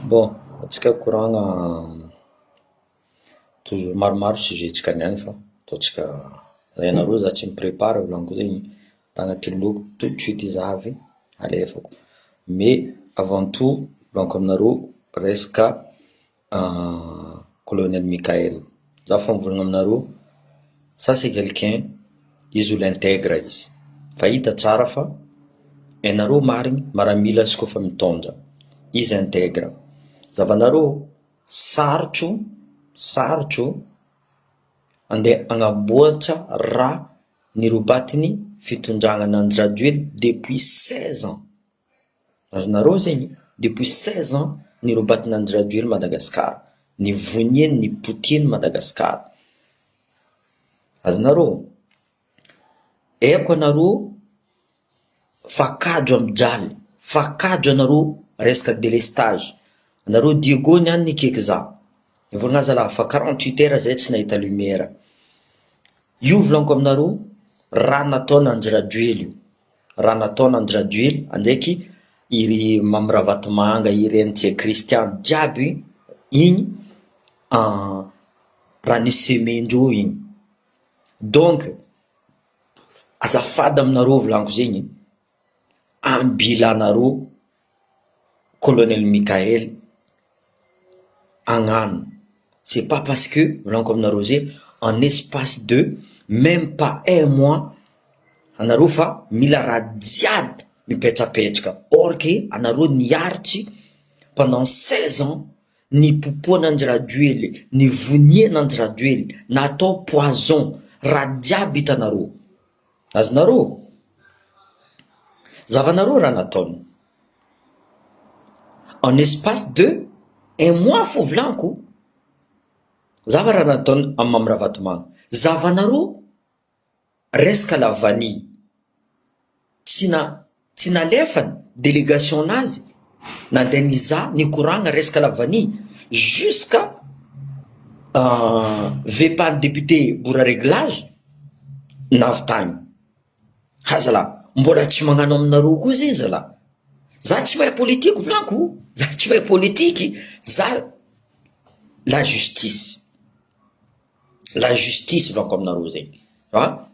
Bon, atsika koragna toujours maromaro sujet-tsika niany fa ataotsika ianareo za tsy miprépare volaniko zegny raha agnaty lohako tout de suite izy avy alefako. Mais avant tout volaniko aminareo resaka colonel Mikael. Za fa mivolagna aminareo, ça c'est quelqu'un, izy olo intègre izy. Fa hita tsara fa ianareo marigny maramila izy koa fa mitondra. Izy intègre. Zavanareo sarotro andeha agnaboatra raha nirobatiny fitondragna Nandry Rajoelina depuis 16 ans. Azonareo zegny, depuis 16 ans nirobatiny Nandry Rajoelina Madagasikara, nivoniany, nipotiny Madagasikara. Azonareo, eko anareo fakajo amijaly, fakajo anareo resaka délestage. Anareo Diego niany nikaiky za. Nivolagna zalahy fa 48 heures zay tsy nahita lumière. Io volaniko aminareo, raha natao Nandry Rajoelina io. Raha natao Nandry Rajoelina, andraiky iry Mamiravatomanga, iry NC Christian jiaby igny raha nisemendreo igny. Donc azafady aminareo volaniko zegny, ambilanareo colonel Mikael agnano. C'est pas parce que volaniko aminareo zegny en espace de même pas un mois anareo fa mila raha jiaby mipetrapetraka. Or que anareo niaritry pendant 16 ans, nipopoa Nandry Rajoelina, nivonia Nandry Rajoelina, natao poison, raha jiaby hitanareo. Azonareo, zavanareo raha nataony en espace de un mois fo volaniko. Zava raha nataony amin'ny Mamiravatomanga. Zavanareo resaka la vanille, tsy nalefany délégation nazy nandeha nizaha nikoragna resaka la vanille jusqu'à vepan'ny député Bora Réglage navy tagny. Ha zala, mbola tsy magnano aminareo koa zay zala. Za tsy mahay politique volaniko, za tsy mahay politique, za la justice volaniko aminareo zegny. Ha?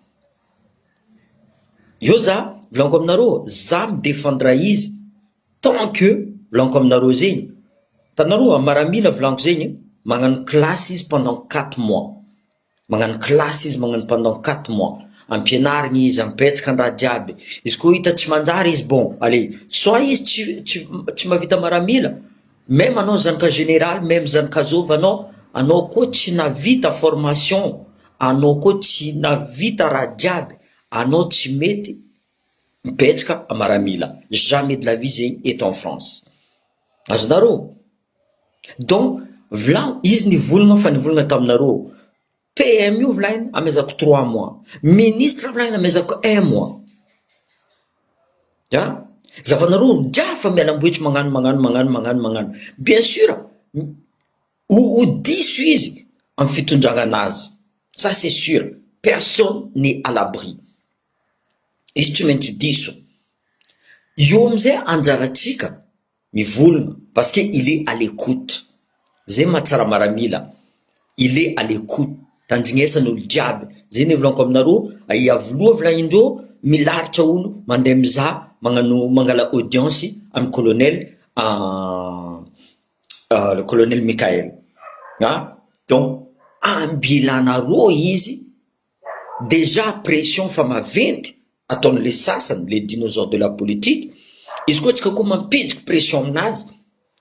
Io za volaniko aminareo, za midéfendre izy tant que volaniko aminareo zegny. Tanareo amaramila volaniko zegny, magnano classe izy pendant 4 mois. Magnano classe izy magnano pendant 4 mois. Ampianarigny izy, ampetraka andraha jiaby. Izy koa hita tsy manjary izy, bon, allez, soit izy tsy mahavita maramila, même anao zanaka général, même zanaka zova anao koa tsy navita formation, anao koa tsy navita raha jiaby, anao tsy mety mipetraka a maramila. Jamais de la vie zegny eto en France. Azonareo? Donc izy nivolagna fa nivolagna taminareo. PM io volagny amezako 3 mois. Ministre volagny amezako 1 mois. Ya? Zavanareo dia fa mialamboetry magnano. Bien sûr, ou diso izy amin'ny fitondragna anazy. Ça c'est sûr. Personne n'est à l'abri. Izy tsy maintsy diso. Io amizay anjaratsika mivolagna parce que il est à l'écoute. Zay mahatsara maramila. Il est à l'écoute. Tanjignesany olo jiaby. Zay ny volaniko aminareo, iavoloha volagnin-dreo milaritra olo mandeha mizaha mangala audience amin'ny colonel le colonel Mikael. Ah? Donc ambilanareo izy, déjà pression fa maventy ataon'le sasany, les dinosaures de la politique. Izy koa tsika koa mampidriky pression aminazy.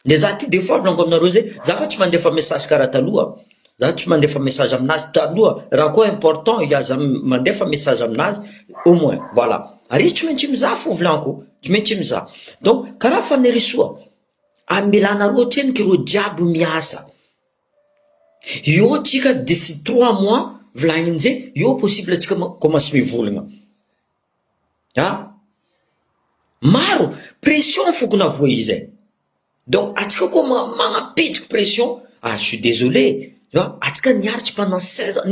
Le za ty des fois volaniko aminareo zay, za fa tsy mandefa message karaha taloha. Za tsy mandefa message aminazy taloha, raha koa important iaza mandefa message aminazy, au moins, voilà. Ary izy tsy maintsy mizaha fo volaniko, tsy maintsy mizaha. Donc karaha fanerisoa, ambelanareo treny kireo jiaby miasa. Io tsika d'ici 3 mois volagnin'izay, io possible tsika commence mivolagna. Ha? Maro, pression fokona voa izay. Donc atsika koa magnapitriky pression, je suis désolé. Atsika niaritry pendant 16 ans,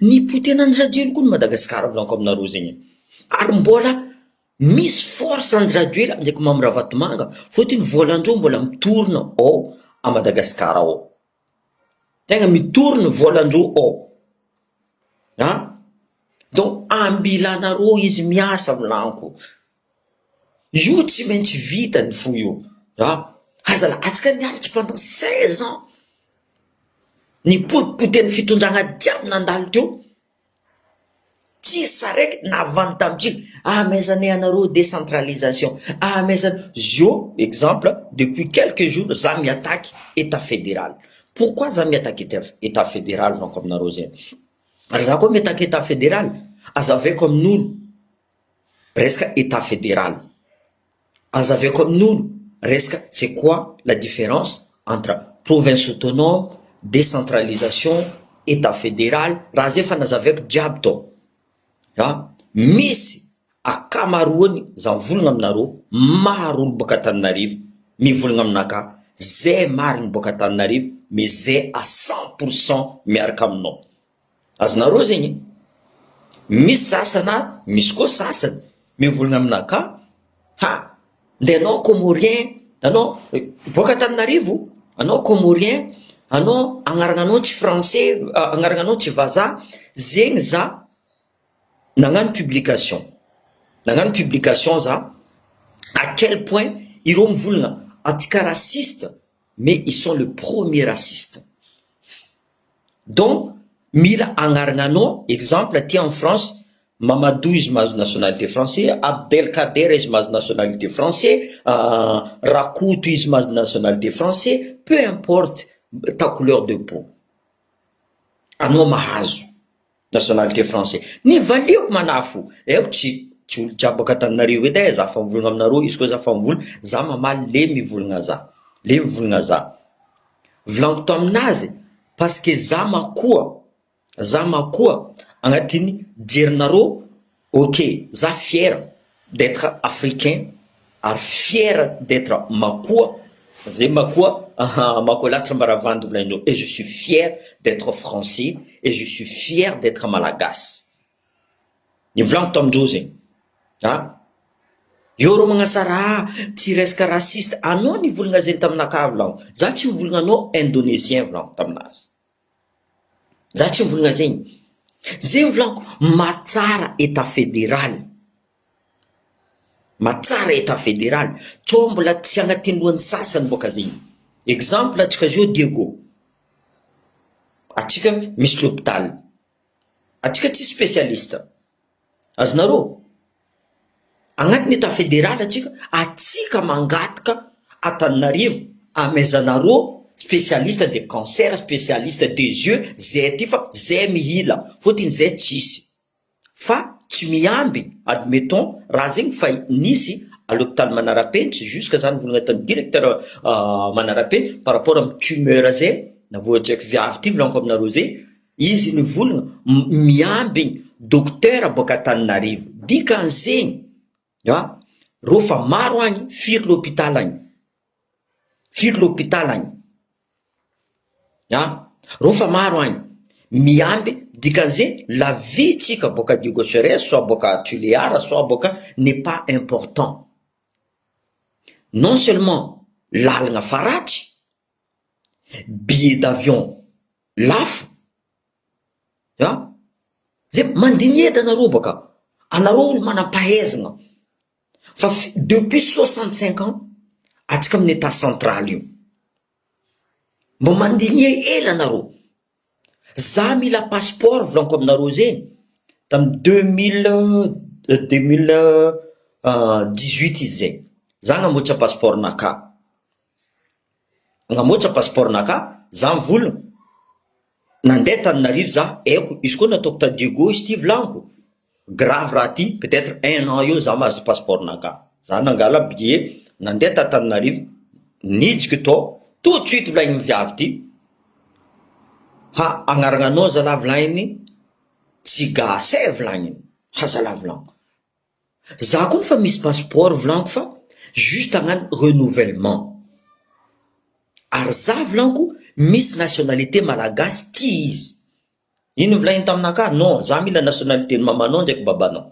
nipoty Nandry Rajoelina koa ny Madagasikara volaniko aminareo zegny. Ary mbola misy force Nandry Rajoelina ndraiky Mamiravatomanga, fôtony volan-dreo mbola mitorona. à Madagascar ao. Tegna mitoriny volandreo ao. Donc ambilanareo izy miasa volaniko. Io tsy maintsy vitany fo io. Aza atsika niaritry pendant 16 ans. Ny potipoteny fitondragna jiaby nandalo teo. Tsisy araiky navandy tamin'iny. Maizanay anareo décentralisation. Maizanay zio exemple depuis quelques jours za miattaque état fédéral. Pourquoi za miattaque état fédéral vanko aminareo zay? Ary za koa miattaque état fédéral. Azavaiko amin'olo resaka état fédéral. Azavaiko amin'olo resaka c'est quoi la différence entre province autonome, décentralisation, état fédéral. Raha zay fa nazavaiko jiaby tao. Misy akamaroany za mivolagna aminareo maro olo boka Antananarivo mivolagna aminaka zay marigny boka Antananarivo mais zay à 100% miaraka aminao. Azonareo zegny misy sasana misy koa sasany mivolagna aminaka nde anao comorien anao boka Antananarivo anao comorien anao agnarananao tsy français agnarananao tsy vazaha zegny za nagnano publication za à quel point ireo mivolagna atika raciste mais ils sont le premier raciste. Donc mila agnarananao exemple aty en France Mamadou izy mahazo nationalité français, Abdelkader izy mahazo nationalité français, Rakoto izy mahazo nationalité français, peu importe ta couleur de peau anao mahazo nationalité français. Ny valiako manafo eo tsy olo jiaby boka Antananarivo edy za fa mivolagna aminareo izy koa za fa mivolagna za mamaly le mivolagna za volaniko to aminazy parce que za makoa agnatiny jerinareo ok za fier d'être africain ary fier d'être makoa zay makoa latra mbaravandy volaindreo et je suis fier d'être français et je suis fier d'être malagasy. Ny volaniko to amindreo zegny eo reo magnasara tsy resaka raciste anao nivolagna zegny taminaka volaniko za tsy mivolagna anao indonésien volaniko taminazy za tsy mivolagna zegny zegny volaniko matsara état fédéral tô mbola tsy agnatiny lohan'ny sasany boka zegny. Exemple atsika zio Diego atsika misy l'hôpital atsika tsy spécialiste azonareo agnatiny état fédéral atsika mangataka Antananarivo amaizanareo spécialiste de cancer, spécialiste des yeux, zay ty fa zay mihila fôtiny zay tsisy fa tsy miamby admettons raha zegny fa nisy à l'hôpital Manarapenitra jusqu'à zany volagna tany directeur Manarapenitra par rapport amin'ny tumeur zay na voatsaiky viavy ty volaniko aminareo zay izy nivolagna miamby docteur boka Antananarivo dikan'zegny reo fa maro agny firy l'hôpital agny reo fa maro agny miamby dikan'zay la vie tsika boka Diego Seres soit boka Tuléar soit boka n'est pas important. Non seulement lalagna faratsy billet d'avion lafo zay mandiniedy anareo boka anareo olo manam-pahaizagna fa depuis 65 ans atsika amin'ny état central io mbo mandinie ela anareo. Za mila passeport volaniko aminareo zegny tamy 2018 izy zay za namoatra passeport naka za mivolagna nandeha Antananarivo za eko izy koa nataoko ta Diego izy ty volaniko grave raha ty peut-être 1 an eo za mahazo passeport naka za nangala billet nandeha ta Antananarivo nijiky to tout de suite volagny miviavy ty agnarananao zala volagniny tsy gasy volagniny zala volaniko za koa fa misy passeport volaniko fa juste agnano renouvellement ary za volaniko misy nationalité malagasy ty izy ino volagniny taminaka non za mila nationalité ny mamanao ndraiky babanao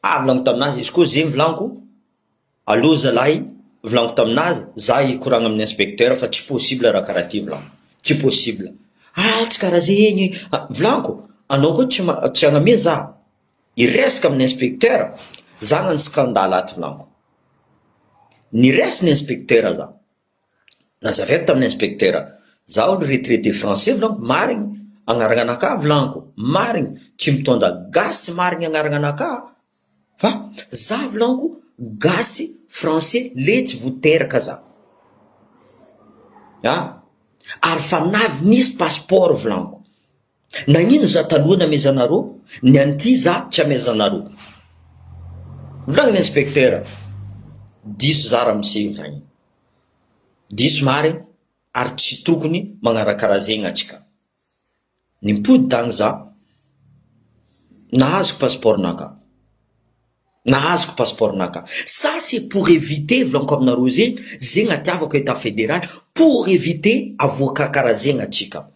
volaniko taminazy izy koa zegny volaniko allo zalahy volaniko taminazy za ikoragna amin'ny inspecteur fa tsy possible raha karaha ty volaniko, tsy possible. Tsy karaha zegny volaniko, anao koa tsy agnamia za iresaka amin'ny inspecteur, za nany scandale aty volaniko. Niresy ny inspecteur za, nazavaiko tamin'ny inspecteur, za olo retraité français volaniko, marigny agnarana anaka volaniko, marigny tsy mitondra gasy marigny agnarana anaka, fa za volaniko gasy français le tsy voteraka za. Ary fa navy nisy passeport volaniko. Nagnino za taloha namezanareo, ny anty za tsy amezanareo. Volagny ny inspecteur, diso za raha misy volagny. Diso marigny ary tsy tokony magnarakaraha zegny atsika. Nimpody tagny za, nahazoko passeportnaka. Nahazoko passeportnaka. Ça c'est pour éviter volaniko aminareo zegny atiavako état fédéral, pour éviter avoaka karaha zegny atsika.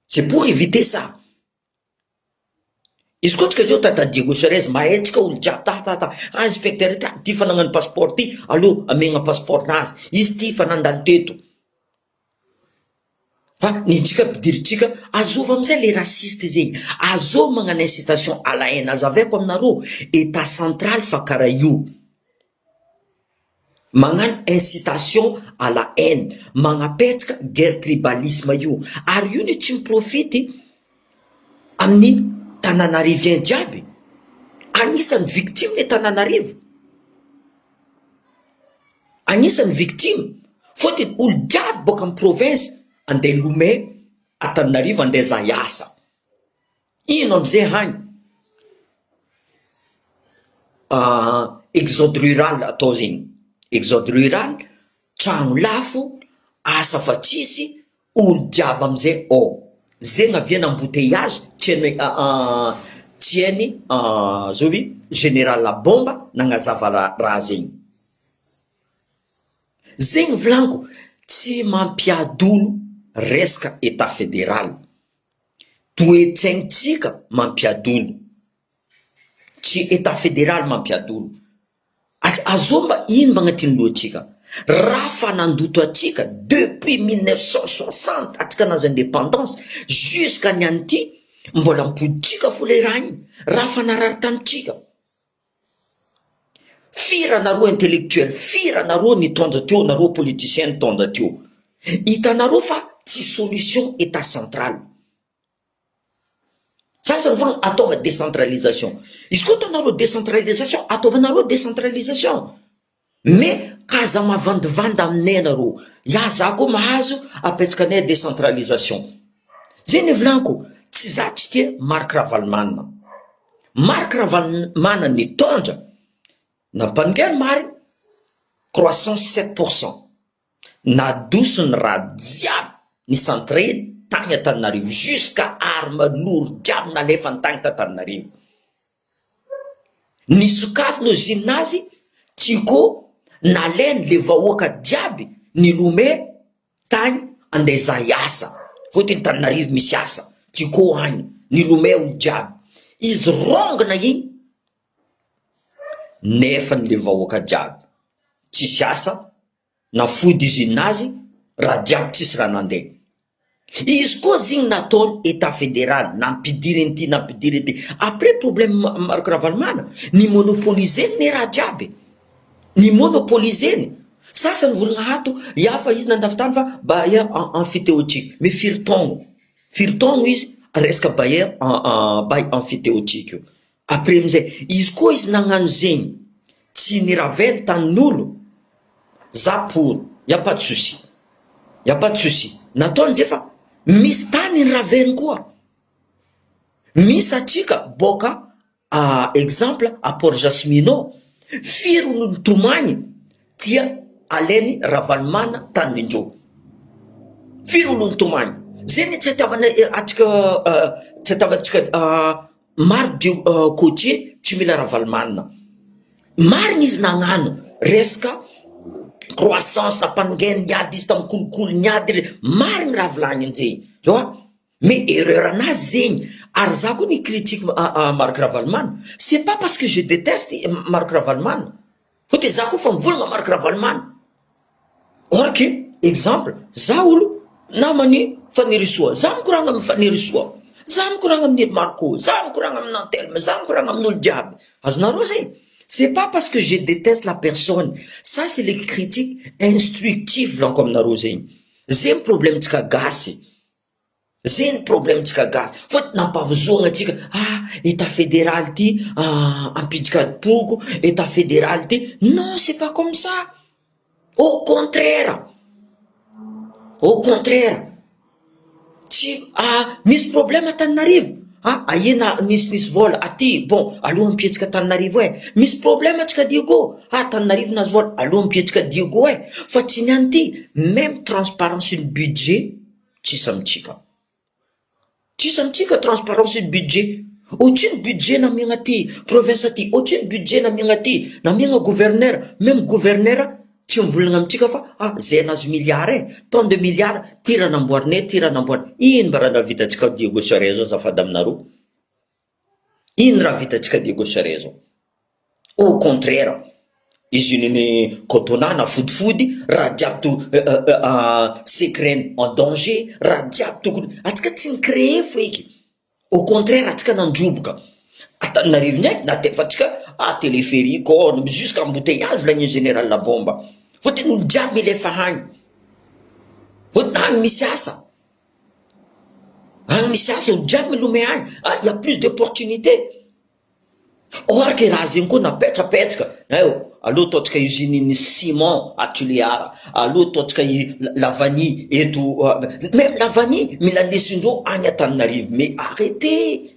C'est pour éviter ça. Izy koa tsika zao tatadia Serez mahetsika olo jiaby inspecteur ty fa nagnano passeport ty, allo amegna passeport nazy, izy ty fa nandalo teto. Fa nitsika mpidiritsika azova amizay le raciste zegny, azova magnano incitation à la haine. Azavaiko aminareo, état central fa karaha io magnano incitation à la haine, magnapetsaka guerre tribalisme io. Ary io ny tsy miprofity amin'ny Tananarivien jiaby. Anisany victime ny Tananarivo, anisany victime. Fôtiny olo jiaby boka amin'ny province andeha Lomé a Tananarivo andeha za hiasa. Ino amizay hagny exode rural atao zegny. Exode rural, tragno lafo, asa fa tsisy, olo jiaby amizay zegny aviana embouteillage, tieny zovi général Labomba nagnazava raha zegny. Zegny volaniko, tsy mampiadolo resaka état fédéral. Toetsaignintsika mampiadolo, tsy état fédéral mampiadolo. Azomba ino magnatiny lohatsika? Raha fa nandoto atsika depuis 1960 atsika nazo indépendance jusqu'à niany ty, mbola mipoditsika fo le raha igny. Raha fa narary tamitsika. Firy anareo intellectuel, firy anareo nitondra teo, nareo politicien nitondra teo. Hitanareo fa tsy solution état central. Sasany vola ataova décentralisation. Izy koa ataonareo décentralisation, ataovanareo décentralisation. Mais kaza mavandivanda aminay anareo. Za koa mahazo apetsaka anay décentralisation. Zegny volaniko, tsy za tsy tia Marc Ravalomanana. Marc Ravalomanana nitondra nampaningany mariny croissance 7%. Nadosony raha jiaby ny centre tagny Antananarivo jusqu'à arme lourd jiaby nalefa ny tagny Antananarivo. Ny sokafy no gymnase tiko nalainy le vahoaka jiaby ny Lomé tagny andeha za hiasa. Fôtiny Antananarivo misy asa, tiko agny ny Lomé olo jiaby. Izy rongona igny nefa le vahoaka jiaby tsisy asa, nafody gymnase, raha jiaby tsisy raha nandeha. Izy koa zegny nataony état fédéral, nampidiry ty, nampidiry ty. Après problème Marc Ravalomanana, ny monopoliseny ny raha jiaby, ny monopoliseny. Sasany volagna ato, fa izy nandafitany fa bailleur amphithéotique. Mais firy-taogno izy resaka bailleur bail amphithéotique io. Après amizay, izy koa izy nagnano zegny, tsy niravely tanin'olo, za pour, y a pas de souci. Y a pas de souci. Nataony zay fa misy tany niraveny koa. Misy atsika boka exemple à Port Jasminau, firy olo nitomagny tia alainy Ravalomanana tanindreo. Firy olo nitomagny. Zegny tsy ataovana atsika tsy ataovantsika maro bio côtier tsy mila Ravalomanana. Mariny izy nagnano resaka croissance nampaningany niady izy tamin'ny kolokolo niady, mariny raha volagny anjay. Mais erreur anazy zegny. Ary za koa ni critique Marc Ravalomanana. C'est pas parce que je déteste Marc Ravalomanana Fôtony za koa fa mivolagna maraka Ravalomanana. Ohatra ke exemple, za olo namany fanirisoa, za mikoragna amin'ny fanirisoa, za mikoragna amin'ny Marco, za mikoragna amin'ny Nantelme, za mikoragna amin'olo jiaby. Azonareo zay? C'est pas parce que je déteste la personne. Ça, c'est les critiques instructives là comme nareo zay. Zay problème tsika gasy. Zay problème tsika gasy. Fôtony nampavozoagna atsika, état fédéral ty, ampidika poko, état fédéral ty. Non, c'est pas comme ça. Au contraire. Au contraire. Misy problème à Tananarivo. Ahena nisy vola aty, bon, aloha mipetsika Tananarivo misy problème atsika Diego. Tananarivo nazy vola, aloha mipetsika Diego fa tsy niany ty, même transparence ny budget, tsisy amitsika. Tsisy amitsika transparence ny budget. Ohatriny budget namiagna ty, province aty, ohatriny budget namiagna ty, namiagna gouverneur, même gouverneur, tsy mivolagna amitsika fa zay nazy milliard tant de milliards tira namboarine. Ino mba raha navitantsika Diego Soares zao azafady aminareo? Ino raha vitantsika Diego Soares zao? Au contraire, izy nini Cotona na fodifody, raha jiaby to secret en danger, raha jiaby tokony atsika tsy nicréé feky. Au contraire, atsika nandroboka. Antananarivo ndraiky natefatsika téléphérique jusqu'à embouteillage lagny général la bomba. Fôtony olo jiaby milefa hagny. Fôtony agny misy asa. Agny misy asa, olo jiaby milome agny. Il y a plus d'opportunités. Ohatra ke raha zegny koa napetrapetsaka. Aloha ataotsika usine ciment à Tuléara. Aloha ataotsika Lavany eto. Même Lavany mila lesindreo agny Antananarivo. Mais arrêtez.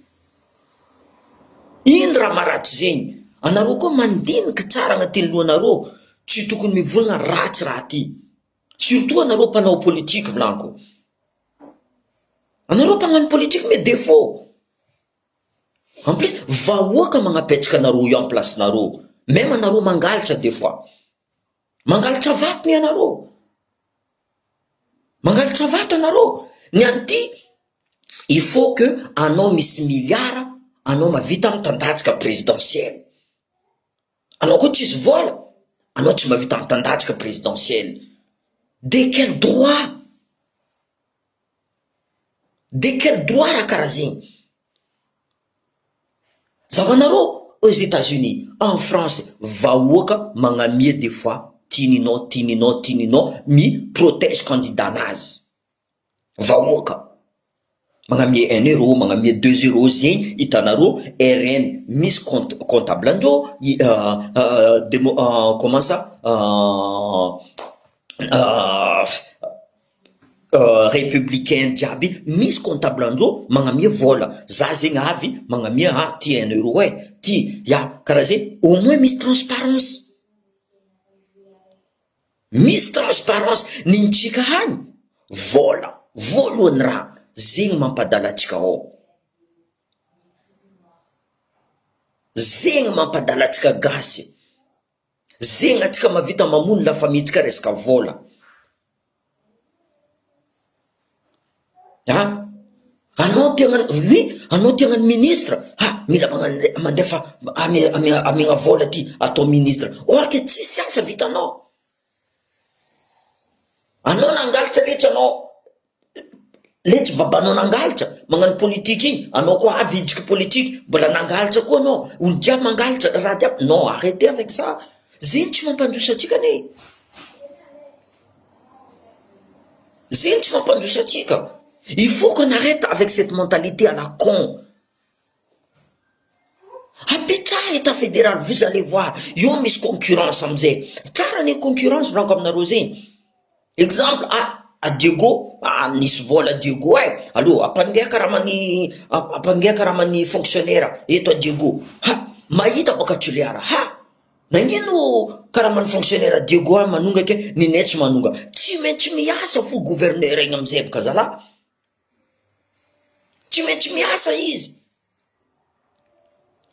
Ino raha maratsy zegny? Anareo koa mandinika tsara agnatin'ny lohanareo. Tsy tokony mivolagna ratsy raha ty. Surtout anareo mpanao politique volaniko. Anareo mpagnano politique mais défaut. En plus, vahoaka magnapetraka anareo io en place nareo. Même anareo mangalatra des fois. Mangalatra vato ny anareo. Mangalatra vato anareo. Niany ty, il faut que anao misy milliard, anao mavita mitandatsika présidentielle. Anao koa tsisy vola, anao tsy mavita mitandatsika présidentielle. De quel droit? De quel droit raha karaha zegny? Zavanareo aux États-Unis, en France, vahoaka magnamia des fois, tininao, mi protège candidat nazy. Vahoaka. Magnamia 1 euro, magnamia 2 euros zegny, hitanareo RN misy comptable andreo, comment ça? Républicain jiaby misy comptable andreo magnamia vola. Za zegny avy magnamia ty 1 euro ty karaha zegny, au moins misy transparence. Misy transparence nintsika hagny vola, voalohany raha zegny mampadala atsika ao. Zegny mampadala atsika gasy. Zegny atsika mavita mamono la famille tsika resaka vola. Anao tiagnany ministre, mila mandefa amiagna vola ty atao ministre. Ohatra ke tsisy asa vitanao. Anao nangalatra letra anao. Letra babanao nangalatra, magnano politique igny, anao koa avy hidriky politique, mbola nangalatra koa anao. Olo jiaby mangalatra raha jiaby. Non, arrêtez avec ça. Zegny tsy mampandrosa atsika ne. Zegny tsy mampandrosa atsika. Il faut qu'on arrête avec cette mentalité à la con. Apetsaha état fédéral, vous allez voir, io misy concurrence amizay. Tsara ny concurrence vrako aminareo zegny. Exemple, Diego, nisy vola Diego aloha apangiaka raha mani fonctionnaire eto Diego. Mahita baka Tuléara. Nagnino karaha mani fonctionnaire Diego manonga ke ninay tsy manonga. Tsy maintsy miasa fo gouverneur igny amizay baka zala. Tsy maintsy miasa izy.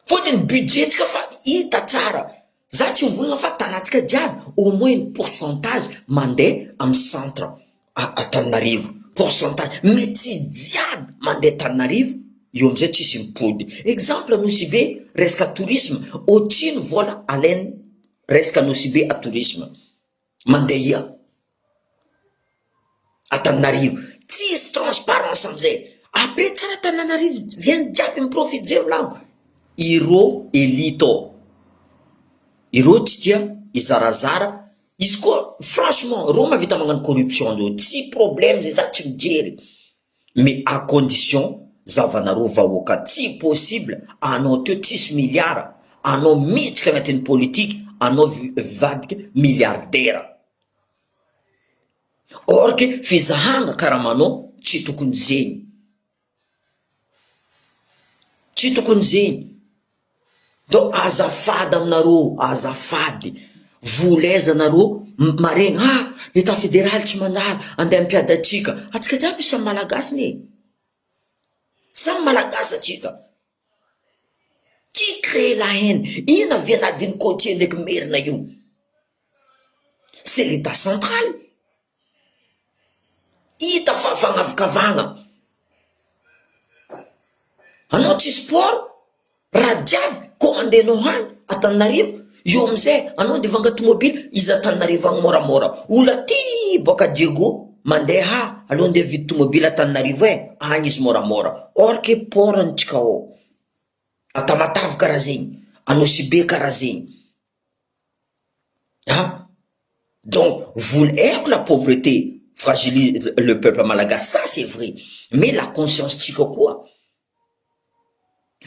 Fôtony budget tsika fa hita tsara. Za tsy mivolagna fa tanatsika jiaby au moins une pourcentage mandeha amin'ny centre Antananarivo. Pourcentage. Mais tsy jiaby mandeha Antananarivo, io amizay tsisy mipody. Exemple nosy be resaka tourisme, ohatrino vola alainy resaka nosibe à tourisme mandeha Antananarivo tsisy transparence amizay. Après tsara Antananarivo viany jiaby miprofite zay volagno ireo élite ireo tsy dia izarazara izy koa franchement reo mavita magnano corruption reo tsy problème zay za tsy mijery, mais à condition zavanareo vahoaka tsy possible anao teo tsisy milliard anao miditsika agnatin'ny politique anao vadika milliardaire. Or que fizahanga karaha manao tsy tokony zegny, tsy tokony zegny. Donc azafady aminareo, azafady volezanareo maregny état fédéral tsy manara andeha ampiady atsika. Atsika jiaby samy malagasy ne, samy malagasy atsika. Qui crée la haine? Ina vianadiny côtier ndraiky merina io? C'est l'état central. Ita fa fagnavakavagna anao tsy sport raha jiaby commandenao hany Antananarivo io amizay anao de vanga tomobile izy Antananarivo agny moramora. Ola ty boka Diego mandeha aloha ndeha vidy tomobile Antananarivo agny izy moramora. Or que porantsika ao Atamatavy karaha zegny, Anosibe karaha zegny. Donc vous êtes la pauvreté fragilise le peuple malagasy, ça c'est vrai, mais la conscience tsika koa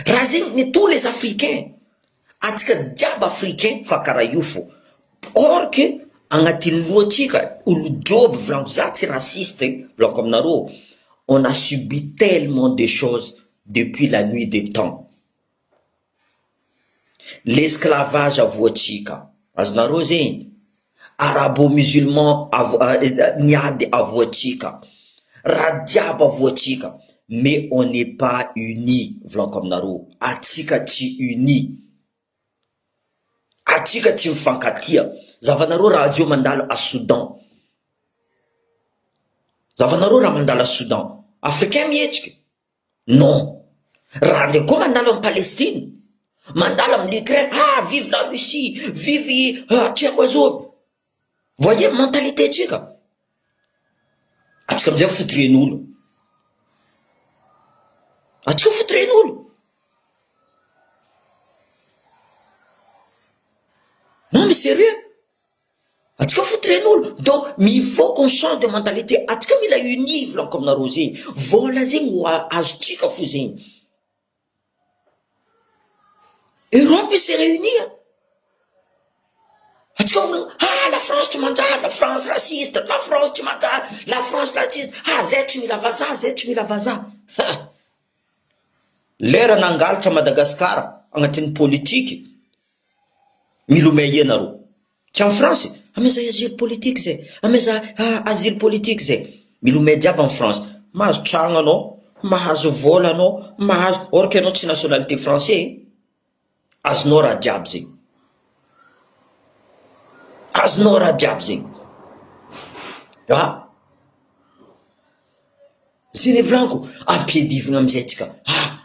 raha zegny ni tous les africains atsika jiaby africain fa karaha io fo. Or que agnatin'ny lohatsika olo joby volanko za tsy raciste volanko aminareo, on a subi tellement de choses depuis la nuit des temps. L'esclavage avoatsika azonareo zegny, arabo-musulman niady avoatsika, raha jiaby avoatsika, mais on n'est pas unis volanko aminareo. Atsika tsy unis, atsika tsy mifankatia. Zavanareo raha zio mandalo à Soudan, zavanareo raha mandalo à Soudan, africain mihetsika? Non. Raha nde koa mandalo amin'ny Palestine, mandalo amin'ny Ukraine, vive la Russie, vive tiako azao. Voyez mentalité tsika. Atsika amizay fotiren'olo, atsika fotiren'olo. Non mais sérieux, atsika fotiren'olo. Donc il faut qu'on change de mentalité. Atsika mila uni volanko aminareo zegny, vola zegny ho azotsika fo zegny. Europe s'est réunie. Atsika volagna la France tsy manjary, la France raciste, la France tsy manjary, la France raciste, zay tsy mila vazaha, zay tsy mila vazaha. Lera nangalatra Madagasikara agnatin'ny politique milomay ianareo. Tsy amin'ny France ameza asile politique zay, ameza asile politique zay, milomay jiaby amin'ny France. Mahazo tragno anao, mahazo vola anao, mahazo, or que anao tsy nationalité français, azonao raha jiaby zegny, azonao raha jiaby zegny. Zay volanko ampiadivina amizay tsika,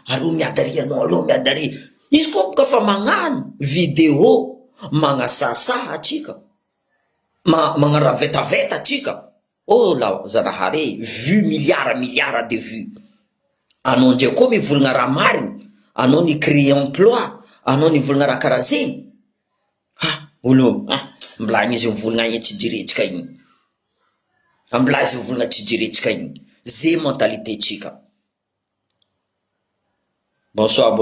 aloha miadary anao, aloha miadary. Izy koa boka fa magnano vidéo, magnasasaha atsika, magnaravetaveta atsika. Oh la Zanahary, vu milliards de vues. Anao ndray koa mivolagna raha marina, anao ni créer emploi, anao ni volagna raha karaha zegny. Olo mbilagny izy mivolagna igny tsy jiretsika igny, ambila izy mivolagna tsy jiretsika igny. Zay mentalité tsika. Bonsoir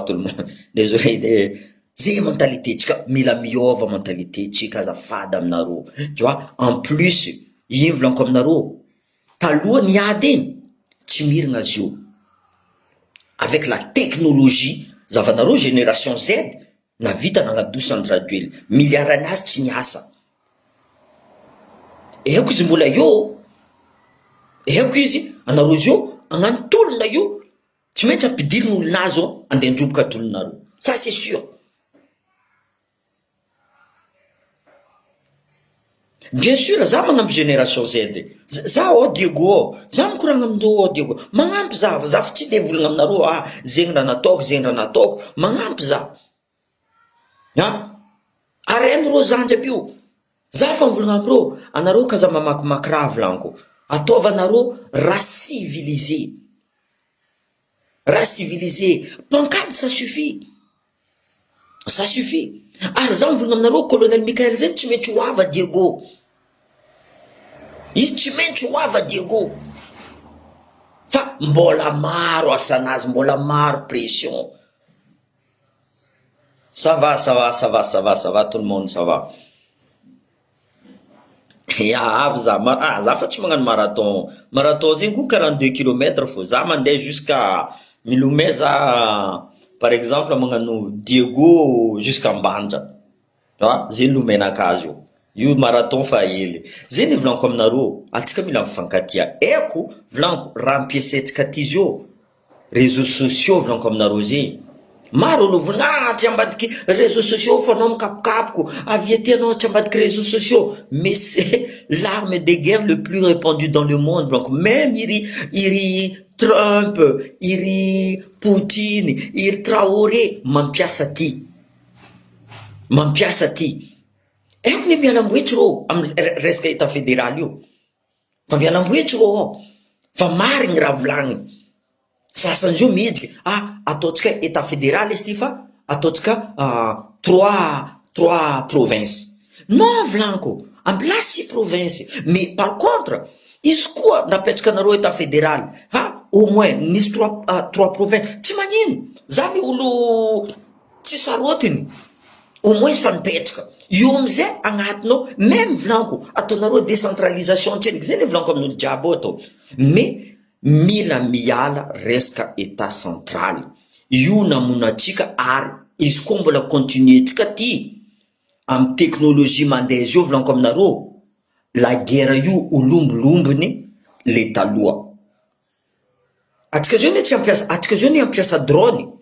tout le monde. Désolé. Zay mentalité tsika, mila miova mentalité tsika azafady aminareo. Tu vois, en plus iny volanko aminareo, taloha niady igny tsy mirigna azy io. Avec la technologie, zavanareo génération Z navita nagnadosa andraduely milliard anazy tsy niasa. Eko izy mbola io, eko izy anareo zio agnano tolona io tsy maintsy ampidirina olonazy ao andeha androboka tolonareo. Ça c'est sûr. Bien sûr, za magnampy génération Z. Za Diego, za mikoragna amindreo Diego. Magnampy za fa tsy de volagna aminareo zegny raha nataoko, zegny raha nataoko. Magnampy za. Aren'ireo zanjy aby io. Za fa mivolagna amindreo, anareo kaza mamakimaky raha volaniko. Ataovanareo race civilisée. Race civilisée. Pancarte, ça suffit. Ça suffit. Ary za mivolagna aminareo, colonel Michael zay tsy maintsy hoava Diego. Izy tsy maintsy hoava Diego. Fa mbola maro asanazy, mbola maro pression. Ça va, tout le monde, ça va. Ya, avy za, za fa tsy magnano marathon. Marathon zegny koa 42 km fô. Za mandeha jusqu'à milomay za, par exemple, magnano Diego jusqu'à Mbanja. Zay lomenakazy io. Io marathon fa hely. Zay ny volaniko aminareo, antsika mila mifankatia. Eko, volaniko, raha ampiasaitsika ty zio, réseaux sociaux volaniko aminareo zay. Maro olo vonaty ambadiky réseaux sociaux fa anao mikapokapoko, avy aty anao tsy ambadiky réseaux sociaux. Mais c'est l'arme de guerre le plus répandue dans le monde. Donc même iri Trump, iri Poutine, iri Traoré mampiasa ty. Mampiasa ty. Eko ny mialamboetsy rô amy resaka état fédéral io. Fa mialamboetsy rô, fa marigny raha volagniny. Sasan'izio mihetsika, ataotsika état fédéral izy ty fa ataotsika trois provinces. Non volaniko, ambila 6 provinces. Mais par contre, izy koa napetraka anareo état fédéral, au moins nisy 3 provinces. Tsy magnino, zany olo tsy sarotiny. Au moins izy fa nipetraka. Io amizay agnatinao, même volaniko, ataonareo décentralisation tseniky, zay ny volaniko amin'olo jiaby atao. Mais mila miala resaka état central. Io namonatsika ary izy koa mbola continuetsika ty amy teknôlôjia mandeha izy io volaniko aminareo. La guerre io olombolombony le taloha. Atsika zao ne tsy ampiasa, atsika zao ne ampiasa drone.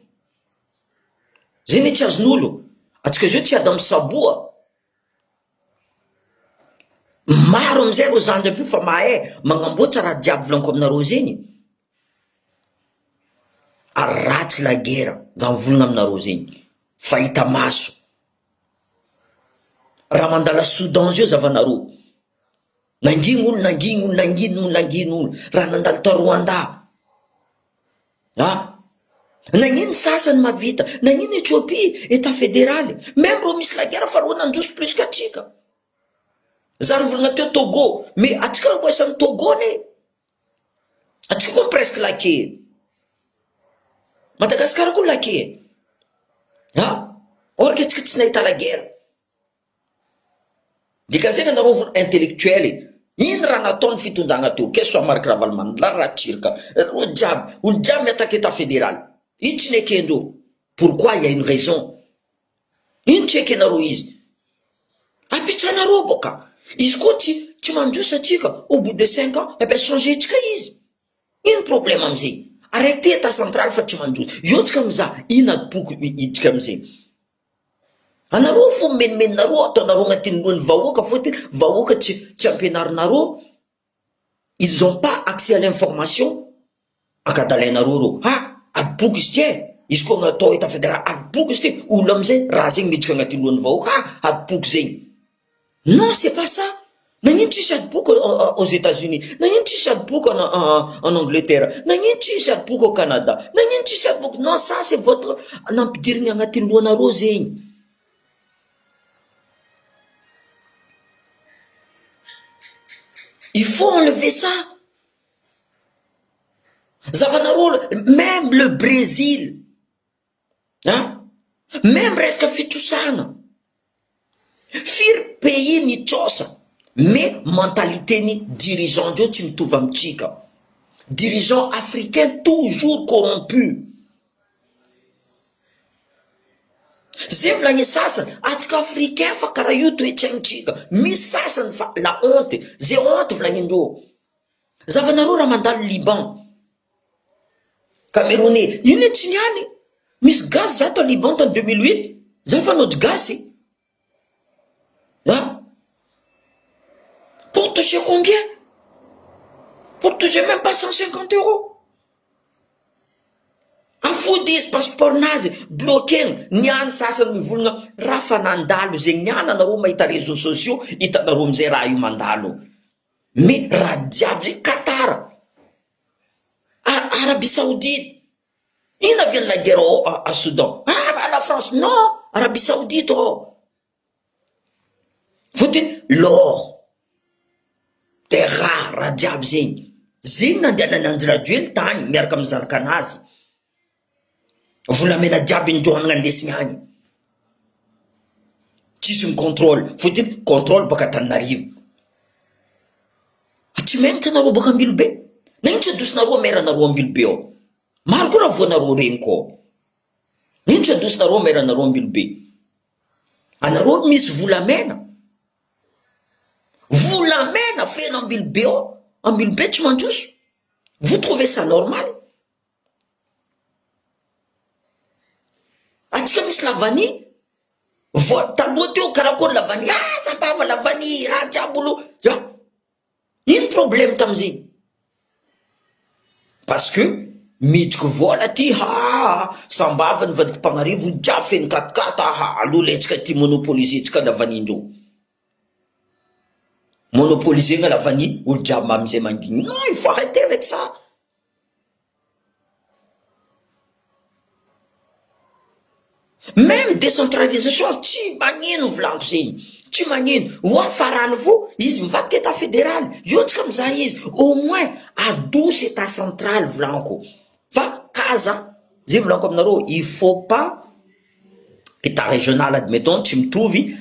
Zay ne tsy azon'olo. Atsika zao tsy ady amy saboa. Maro amizay rô zanjy aby io fa mahay magnamboatra raha jiaby volaniko aminareo zegny. Ary ratsy la guerre, za mivolagna aminareo zegny. Fahita maso. Raha mandala Soudan zio zavanareo. Nanginy olo. Raha nandalo ta Rwanda. Nagnino sasany mavita, nagnino Éthiopie, état fédéral. Même rô misy la guerre fa rô nandroso plus katsika. Za nivolagna teo Togo, mais atsika rô voasan'ny Togo ne. Atsika koa presque lake. Madagasikara koa lake. Or que atsika tsy nahita la guerre. Dikazay anareo volo intellectuel. Ino raha nataony fitondagna teo? Qu'est-ce soit Marc Ravalomanana, la raha tsirika. Olo jiaby miattaque état fédéral. Ino tsy nekendreo? Pourquoi il y a une raison? Ino tsy ekenareo izy? Apitranareo boka. Izy koa tsy mandrosa atsika, au bout de 5 ans, changer tsika izy. Ino problème amizay? Arrêtez état central fa tsy mandrosa. Io tsika mizaha, ino adiboko itsika amizay? Anareo fo menimeninareo, ataonareo agnatin'ny lohan'ny vahoaka, fôtiny vahoaka tsy ampianarinareo. Ils ont pas accès à l'information. Akadalainareo rô. Adiboko izy ty. Izy koa agnatao état fédéral, adiboko izy ty. Olo amizay, raha zegny miditsika agnatin'ny lohan'ny vahoaka, adiboko zegny. Non, c'est pas ça. Nagnino tsisy adiboko aux États-Unis? Nagnino tsisy adiboko en Angleterre? Nagnino tsisy adiboko au Canada? Nagnino tsisy adiboko? Non, ça c'est votre nampidirigny agnatin'ny lohanareo zegny. Il faut enlever ça. Zavanareo, même le Brésil, même resaka fitrosagna. Firy pays ny tsosa, mais mentalité ni dirigeant ndreo tsy mitovy amitsika. Dirigeant africain toujours corrompu. Zay volagny sasany, atsika africain fa karaha io toetsaintsika. Misy sasany fa la honte, zay honte volagnindreo. Zavanareo raha mandalo Liban, Camerounais, ino tsy niany? Misy gaz za ta Liban en 2008, za fa nody gasy. Pour toucher combien? Pour toucher même pas 150 €. afody izy passeportnazy bloqué niany sasany mivolagna raha fa nandalo zegny niana anareo mahita réseaux sociaux hitanareo amizay raha io mandalo mais raha jiaby zegny Qatar Arabie Saoudite ina vient la guerre à Soudan la France non Arabie Saoudite faut-il l'or des rares raha jiaby zegny nandehanany andiraduel tany miaraka amin'ny zanakanazy volamena jiaby indroanana andesiny agny tsisy micontrôle faut-il contrôle baka Tananarivo tsy maintsy anareo baka Ambilobe nany tsy adosinareo meranareo Ambilobe ao maro koa raha voanareo regny koa niny tsy adosinareo meranareo Ambilobe anareo misy volamena feno Ambilobe ao Ambilobe tsy mandroso vous trouvez ça normal atsika misy lavani taloha teo karakory lavani sambava lavani raha jiaby olo ino problème tamizay parce que midiko vola ty sambava nivadiky Panarivo jiaby feno katikata aloha laitsika ty monopoliser tsika lavanindreo monopoliser nga lavani olo jiaby mamizay manginy non il faut arrêter avec ça même décentralisation tsy magnino volanko zegny tsy magnino oa farany vo izy mivadiky état fédéral io tsika mizaha izy au moins adosy état central volanko fa kaza zay volanko aminareo il faut pas état régional admettons tsy mitovy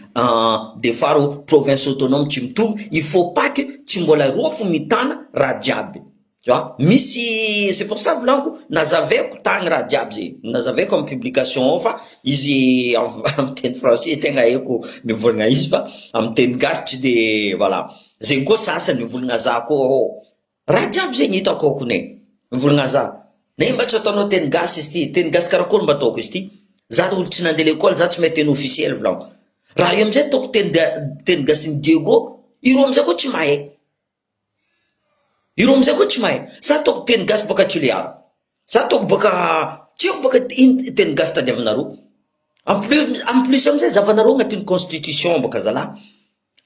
des fois province autonome tsy mitovy il faut pas que tsy mbola roa fo mitana raha jiaby tu vois misy c'est pour ça volanko nazaveko tagny raha jiaby zay nazaveko amin'ny publication fa izy amin'ny teny français tegna haiko mivolagna izy fa amin'ny teny gasy tsy de voilà zegny koa sasany mivolagna za koa raha jiaby zegny hitako ao konay mivolagna za nay mba tsy ataonao teny gasy izy ty teny gasy karakory mba ataoko izy ty za olo tsy nandeha l'école za tsy mahay teny officiel volanko raha io amizay ataoko teny gasiny Diego iro amizay koa tsy mahay iro amizay koa tsy mahay sa ataoko teny gasy baka Toliara sa ataoko baka tsy haiko baka teny gasy tadiavinareo en plus amizay zavanareo agnatin'ny constitution baka zala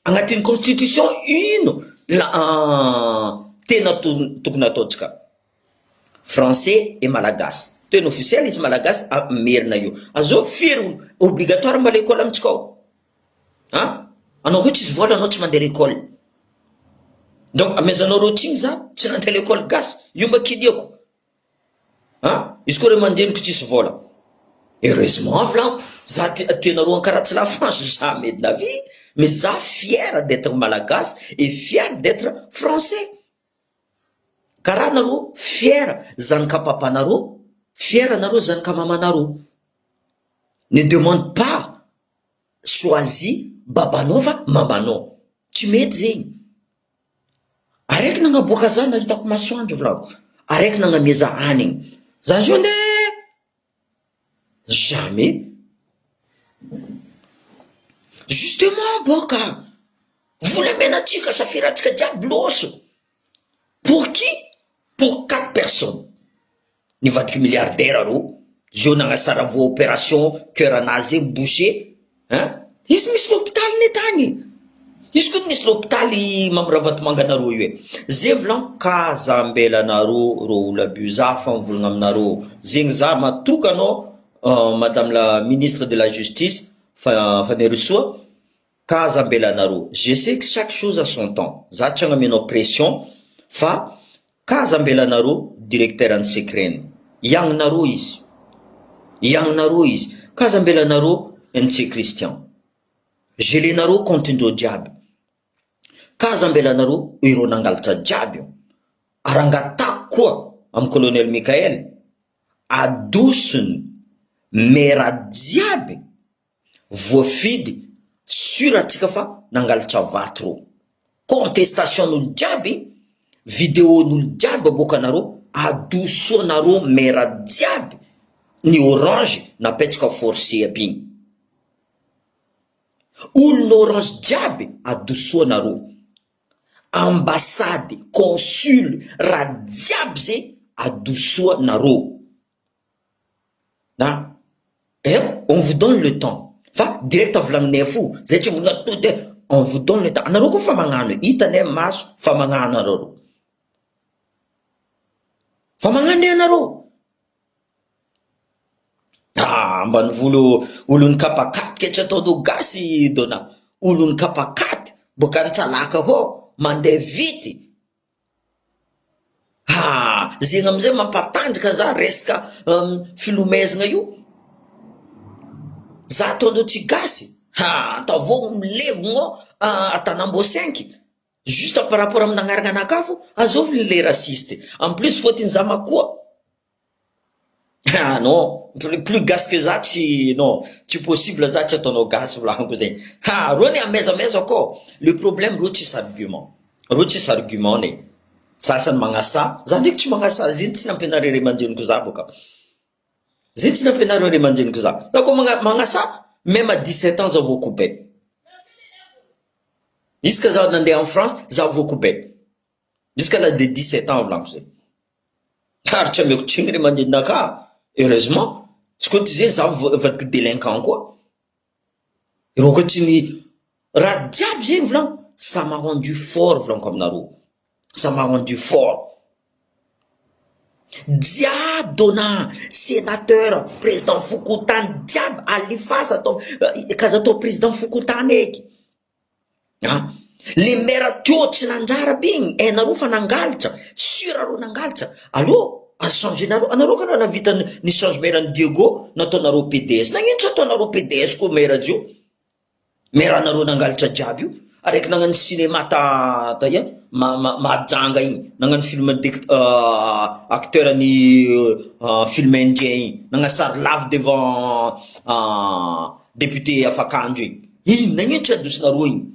agnatin'ny constitution ino tena tokony ataotsika français et malagasy teny officiel izy malagasy merina io azo firy obligatoire mba l'école amitsika ao anao hoe tsisy vola anao tsy mandeha l'école donc amezanao rotigny za tsy nandeha l'école gasy io mba kiniako izy koa re mandeniko tsisy vola heureusement volanko za tianareo ankaraha tsy la France jamais de la vie mais za fier d'être malagasy et fier d'être français karaha nareo fier zanaka papanareo fier anareo zanaka mamanareo ne demande pas choisi babanao fa mamanao tsy mety zegny araiky nagnaboaka za nahitako masoandro volanko araiky nagnameza hanigny za zio nde jamais justement boka volamena atsika safiratsika jiaby loso pour qui pour 4 personnes nivadiky milliardaire aro zio nagnasara vo opération cœur anazy zegny bouché izy misy l'hôpital netagny izy koa nisy l'hôpitaly mamiravantomanganareo io e zay volanko kaza ambelanareo ro olo aby za fa mivolagna aminareo zegny za matokanao madame la ministre de la justice Fanerosoa kaza ambelanareo je sais que chaque chose a son temps za tsy agnamenao pression fa kaza ambelanareo directeur any secret iagninareo izy kaza ambelanareo NC Christian gelenareo compte-ndreo jiaby kaza ambelanareo ireo nangalatra jiaby arangatako koa amin'ny colonel Michael adosiny mera jiaby voafidy suratsika fa nangalatra vato ro contestation n'olo jiaby vidéo n'olo jiaby aboakanareo adosoanareo mera jiaby ny orange napetraka forcé aby igny olona orange jiaby adosoanareo ambassade consul raha jiaby zay adosoanareo On vous donne le temps. Fa direct avulagnay fo. Zay tsy mbola to on vous donne le temps. Anareo koa fa magnano. Hitanay maso fa magnano anareo. Fa magnano anareo. Mbany volo olony kapakaty ke tsy ataonao gasy Dona. Olony kapakaty boka nitsalaka ho mandeha vity. Zegny amizay mampatanjaka za resaka filomezana io. Za ataonao tsy gasy. Tavô milevogno atanambo 5. Juste par rapport amin'ny nagnarana anakafo, azovy le raciste. En plus fôtiny za makoa. Non, plus gasy que ça, non, tu possible ça, tu ton gasy vlango zegny. Rony ameza ko. Le problème ro tsy argument. Ro tsy argument ne. Sasany magnasa, za ndraiky tsy magnasa, ziny tsy nampianareo ray aman-dreniko za boka. Ziny tsy nampianareo ray aman-dreniko za. Za ko magnasa, même à 17 ans za vao coupé. Jusqu'à ça nandeha en France, za vao coupé. Jusqu'à l'âge de 17 ans vlango zegny. Tsy ameko tsigny ray aman-drenaka. Heureusement, ce que tu disais, ça va être délinquant quoi. Et donc, ça m'a rendu fort, vlan comme Naro. Ça m'a rendu fort. Diable donna, sénateur, président Foukoutane, diable, alifas, kazato président Foukoutane. Les maires tiotsy nanjara bing, Naro fa nangalitra, suraro nangalitra. Allô? A changer naro, anareo kana navita ny changement Diego nataonareo PDS. Nagnino tsy ataonareo PDS ko maire io? Maire anareo nangalitra jiaby io. Araiky nagnano cinéma ta majanga igny, nagnano film acteur ny film indien igny, nagnasary lave devant député Afakandro igny. Iny nagnino tsy adosinareo igny?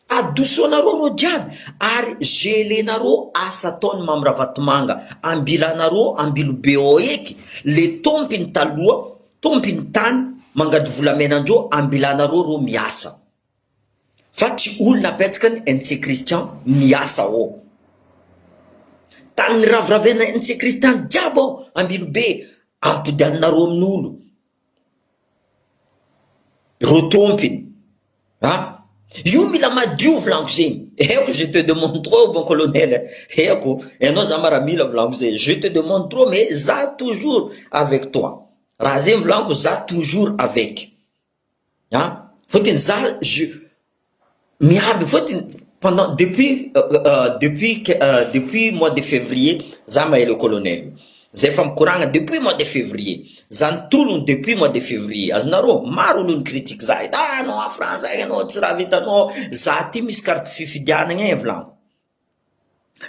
Adosonareo ro jiaby ary gelenareo asa taony Mamravatomanga ambilanareo ambilo BO eky le tompiny taloha tompiny tany mangady volamenandreo ambilanareo ro miasa fa tsy olona apetrakany NC Christian miasa o tany raviravena NC Christian jiaby o ambilo be ampodianinareo amin'olo ro tompiny io mila madio vlango zegny. Eko je te demande trop bon colonel. Eko, enao za maramila vlango zegny. Je te demande trop mais za toujours avec toi. Raha zegny vlango za toujours avec. Fotiny za miaby fotiny pendant depuis mois de février za mahay le colonel. Zay fa mikoragna depuis mois de février. Zany tolony depuis mois de février. Azonareo maro olony critique za. Non a France anao tsy raha vitanao. Za ty misy carte fifidianagna e vlango.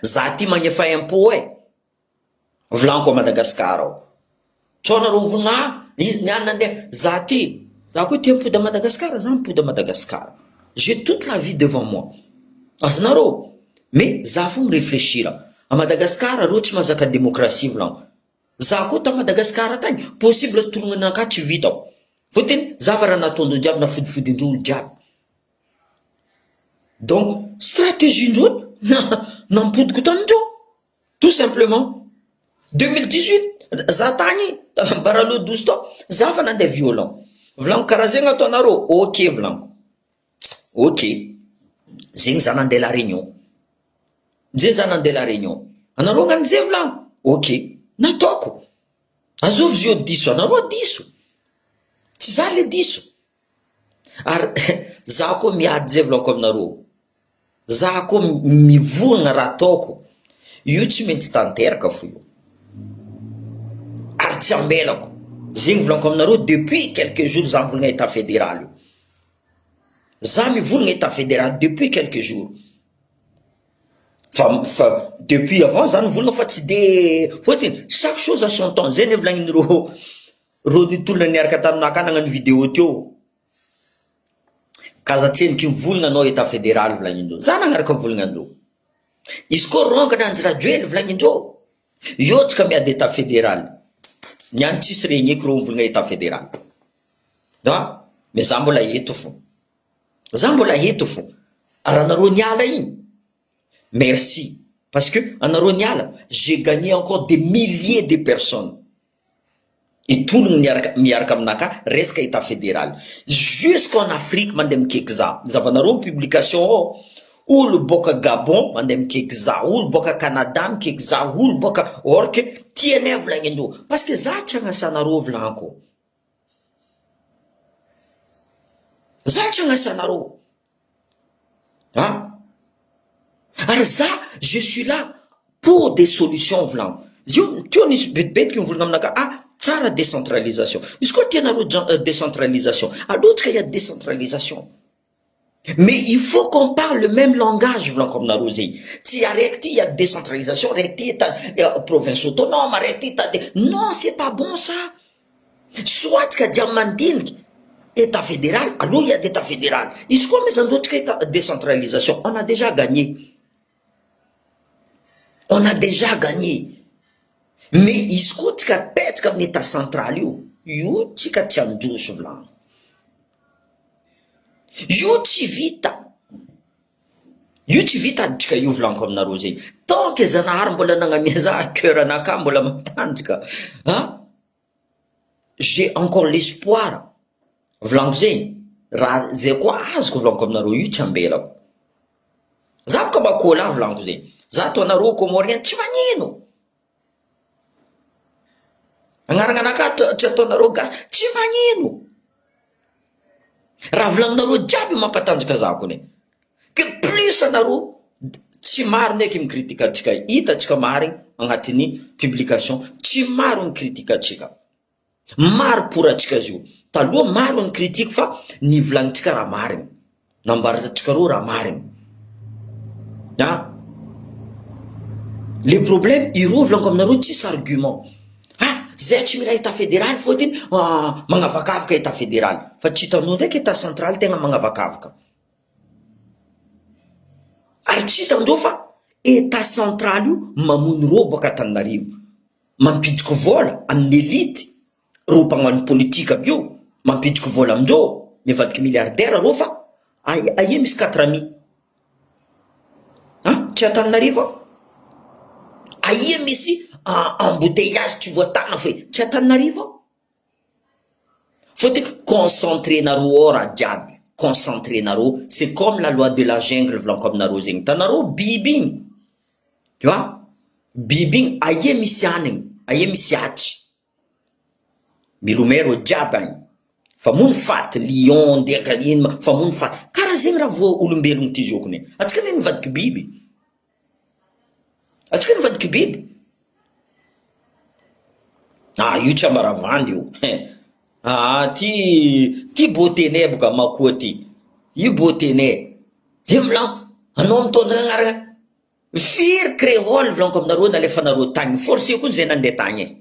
Za ty magnefa impôt e. Vlango a Madagascar ao. Tsao nareo volagna izy niany nandeha. Za ty. Za koa ty mipody à Madagascar. Za mipody à Madagascar. J'ai toute la vie devant moi. Azonareo. Mais za fo miréfléchir. À Madagascar, reo tsy mazaka démocratie vlango. Za koa ta Madagascar tagny possible tolongana ka tsy vita ao. Fotiny za fa raha nataondreo jiaby na fodifodindreo jiaby. Donc stratégie ndreo nampodiko tamindreo. Tout simplement 2018 za tagny baralo 12 tao za fa nandeha violent. Vlango karaha zegny ataonareo. OK vlango. OK. Zegny za nandeha la réunion. Zay za nandeha la réunion. Anareo ngan'izay vlango. OK. Nataoko. Azovy zio diso, anareo diso. Tsy za le diso. Ary za koa miady zay vlango aminareo. Za koa mivolagna raha ataoko. Io tsy maintsy tanteraka fo io. Ary tsy ambelako. Zegny vlango aminareo depuis quelques jours za mivolagna état fédéral io. Za mivolagna état fédéral depuis quelques jours. Depuis avant, ça nous voulons fatiguer. Chaque chose à son temps. Zé ne vlang ro ni tout le nerf katamnaka nang vidéo tio. Kazatien ki vulnga no état fédéral vlangindo. Zana ngar ko vulngando. Isko ronga nan traduire vlangindo. Yo tsika mi d'état fédéral. Nyan tsis regné ko vulnga état fédéral. Non? Mais zambola yeto fo. Zambola yeto fo. Aranaro nyala yin. Merci. Parce que en Aronial, j'ai gagné encore des milliers de personnes. itologny miaraka aminaka resaka état fédéral jusqu'en Afrique mandeha mikaiky za zavanareo publication ao olo boka Gabon mandeha mikaiky za olo boka Canada mikaiky za olo boka orke tianay volagny andreo parce que za tsy agnasanareo volanko za tsy agnasanareo ary za je suis là pour des solutions volanko zio teo nisy betibetiky mivolagna aminaka tsara décentralisation izy koa tianareo décentralisation alotsika il y a décentralisation mais il faut qu'on parle le même langage volanko aminareo zay tsy araiky ty il y a décentralisation raiky ty ta province autonome raiky ty ta non c'est pas bon ça soit tsika dia mandiniky état fédéral aloha il y a d'état fédéral izy koa misy androtsika état décentralisation on a déjà gagné mais izy koa tsika petsika amin'ny état central io tsika tsy androso volagno io tsy vita adytsika io volanko aminareo zay tant que zanahary mbola nagnamia za cœur anaka mbola matanjaka j'ai encore l'espoir volanko zegny raha zay koa azoko volanko aminareo io tsy ambelako za boka makola volanko zegny za ataonareo comorien tsy magnino agnaragnanaka tsy ataonareo gasy tsy magnino raha volagninareo jiaby mampatanjaka za kone que plus anareo tsy maro neky mikritika atsika hitatsika marigny agnatin'ny publication tsy maro ny kritika atsika maro pour atsika zio taloha maro ny critique fa ny volagnintsika raha marigny nambarazantsika reo raha marigny le problème ireo volanko aminareo tsisy argument zay tsy mila état fédéral fôtiny magnavakavaka état fédéral fa tsy hitanao ndraiky état central tegna magnavakavaka ary tsy hitandreo fa état central io mamony reo boka Antananarivo mampidiky vola amin'ny élite reo mpagnano politique aby io mampidiky vola amindreo mivadiky milliardaire reo fa aia misy 4 ami tsy Antananarivo aia misy embouteillage tsy voatana fa tsy Antananarivo fôtiny concentré nareo ao raha jiaby concentré nareo c'est comme la loi de la jungle volanko aminareo zegny tanareo biby igny tu vois biby igny aia misy anigny aia misy atsy milomero jiaby agny fa mony faty lion ndeka ino fa mony faty karaha zegny raha vo olombelogno ty zokony atsika ne nivadiky biby io tsy amaravandy io ty beauténé boka makoa ty io beauténé zay milanko anao mitondra agnarana firy créole volanko aminareo nalefanareo tagny forcé koa zay nandeha tagny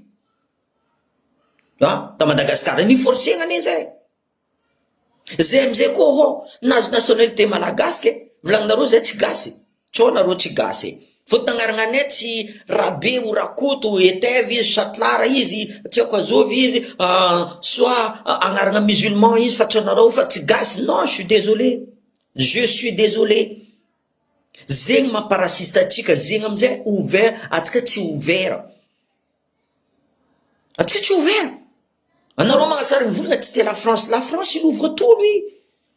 ta Madagasikara ny forcé gnane zay amizay koa nazo nationalité malagasy volagninareo zay tsy gasy tsao nareo tsy gasy fôtiny agnarananay tsy rabe o rakoto etevy izy satlara izy tsy ako azovy izy soit agnarana musulman izy fa tsanareo fa tsy gasy non je suis désolé zegny mamparasiste atsika zegny amizay ouvert atsika tsy ouvert anareo magnasary mivolagna tsy te la France il ouvre tout lui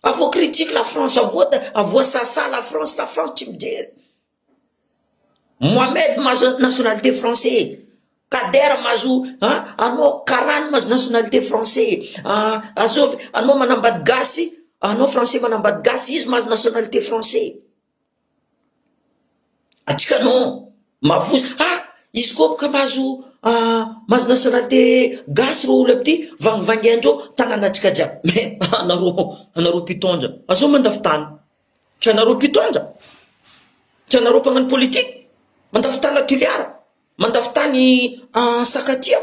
avo critique la France avo sasa la France tsy mijery Mohamed mazo nationalité français Kader mazo anao Karane mazo nationalité français azovy anao manambady gasy anao français manambady gasy izy mazo nationalité français atsika non mavozy izy koa boka mazo nationalité gasy ro olo aby vangivangiandreo tagnanatsika jiaby mais anareo pitondra azo mandafy tany tsy anareo pitondra tsy anareo mpagnano politique mandafy tany Latuliara mandafy tany Sakatia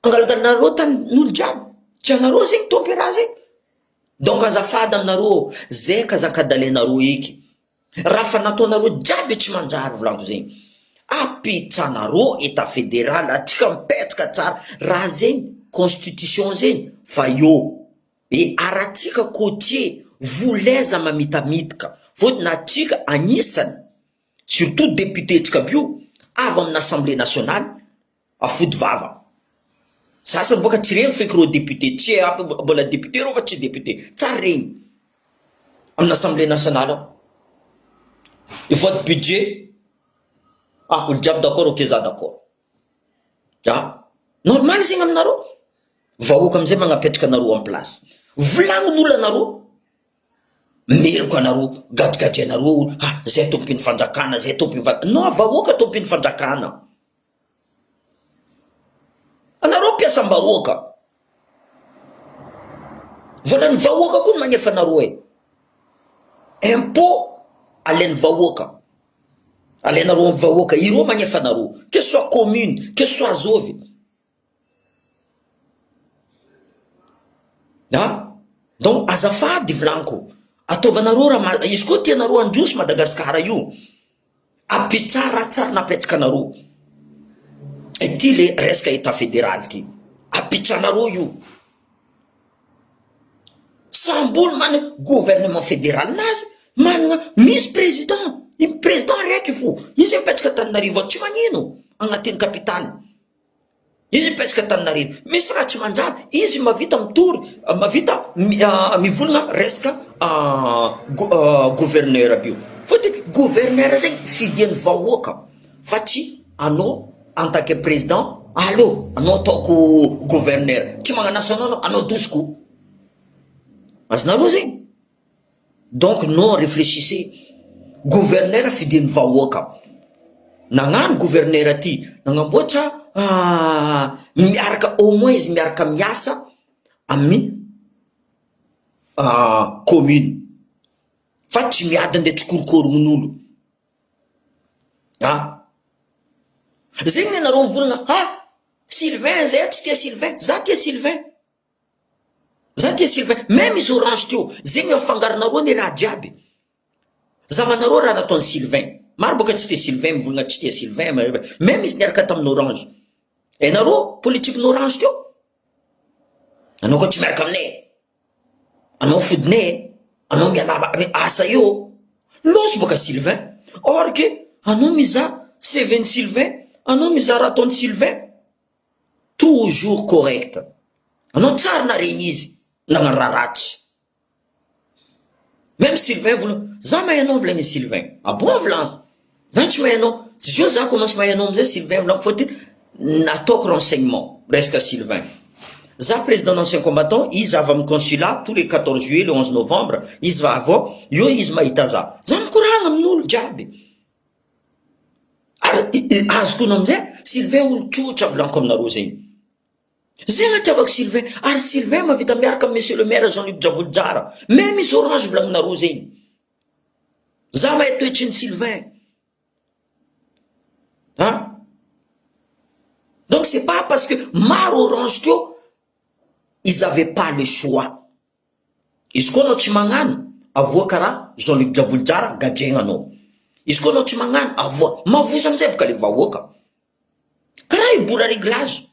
angalagalinareo tany n'olo jiaby tsy anareo zegny tompera zegny donc azafady aminareo zay kazakadalenareo eky raha fa nataonareo jiaby tsy manjary volanko zegny apitsanareo état fédéral atsika mipetraka tsara raha zegny constitution zegny fa eo aratsika côtier volaiza mamitamitika fôtiny atsika anisany surtout député tsika bio avy amin'ny assemblée nationale afody vava Sasany boka tsy regny feky reo député, tsy mbola député reo fa tsy député, tsara regny. Amin'ny assemblée nationale, il faut budget. Ah, olo jiaby d'accord, ok za d'accord. Normal zegny aminareo. Vahoaka amizay magnapetraka anareo en place. Volagnin'olo anareo. Meloko anareo, gadgady anareo, zay tompin'ny fanjakana, zay tompin'ny non, vahoaka tompin'ny fanjakana. Anareo mpiasam-bahoaka. Volan'ny vahoaka koa magnefa anareo e. Impôt alain'ny vahoaka. Alainareo amin'ny vahoaka, ireo magnefa anareo. Que ce soit commune, que ce soit azovy. Donc azafady volaniko. Ataovanareo raha izy koa tianareo androso Madagasikara io. Apitsara tsara napetraka anareo. Ity le resaka état fédéral ty. Apitranareo io. Sambolo manana gouvernement fédéral nazy, manana misy président. I président raiky fo. Izy mipetraka Antananarivo tsy magnino agnatin'ny capitale. Izy mipetraka Antananarivo. Misy raha tsy manjary, izy mavita mitory, mavita mivolagna resaka gouverneur aby io. Fotony gouverneur zegny fidian'ny vahoaka. Fa tsy anao en tant que président, allô, anao ataoko gouverneur. Tsy magnanasa anao dosiko. Azonareo zegny. Donc non, réfléchissez. Gouverneur fidian'ny vahoaka. Nagnano gouverneur aty, nagnamboatra miaraka, au moins izy miaraka miasa amin'ny commune. Fa tsy miady nde tsy korokorogn'olo. Zegny ny anareo mivolagna, Sylvain zay tsy tia Sylvain, za tia Sylvain. Za tia Sylvain, même izy orange teo, zegny mifangaronareo ny raha jiaby. Zavanareo raha nataon'ny Sylvain. Maro boka tsy tia Sylvain, mivolagna tsy tia Sylvain, même izy niaraka tamin'ny orange. Nareo politique n'orange teo. Anao koa tsy miaraka aminay. Anao fodinay, anao mialama asa io. Loso boka Sylvain. Or que anao miza CV-ny Sylvain, anao miza raha ataon'ny Sylvain. Toujours correct. Anao tsara naregny izy, nagnano raha ratsy. Même Sylvain voulait, za mahay anao volagny Sylvain. Ah bon volan? Za tsy mahay anao. Tsy zio za commence mahay anao amizay Sylvain volan. Faut nataoko renseignement resaka Sylvain. Za président d'ancien combattant, izy avy amin'ny consulat tous les 14 juillet, le 11 novembre, izy va avao, io izy mahita za. Za mikoragna amin'olo jiaby. Ary azoko anao amizay, Sylvain olo tsotra volaniko aminareo zegny. Zegny atiavako Sylvain, ary Sylvain mavita miaraka monsieur le maire Jean-Luc Javoljara. Même izy orange volagninareo zegny. Za mahay toetriny Sylvain. Donc c'est pas parce que maro orange teo, ils avaient pas le choix. Izy koa anao tsy magnano, avoa karaha Jean-Luc Javoljara gadjegna anao. Izy koa anao tsy magnano, avoa. Mavoza amizay boka le vahoaka. Karaha ibora réglage.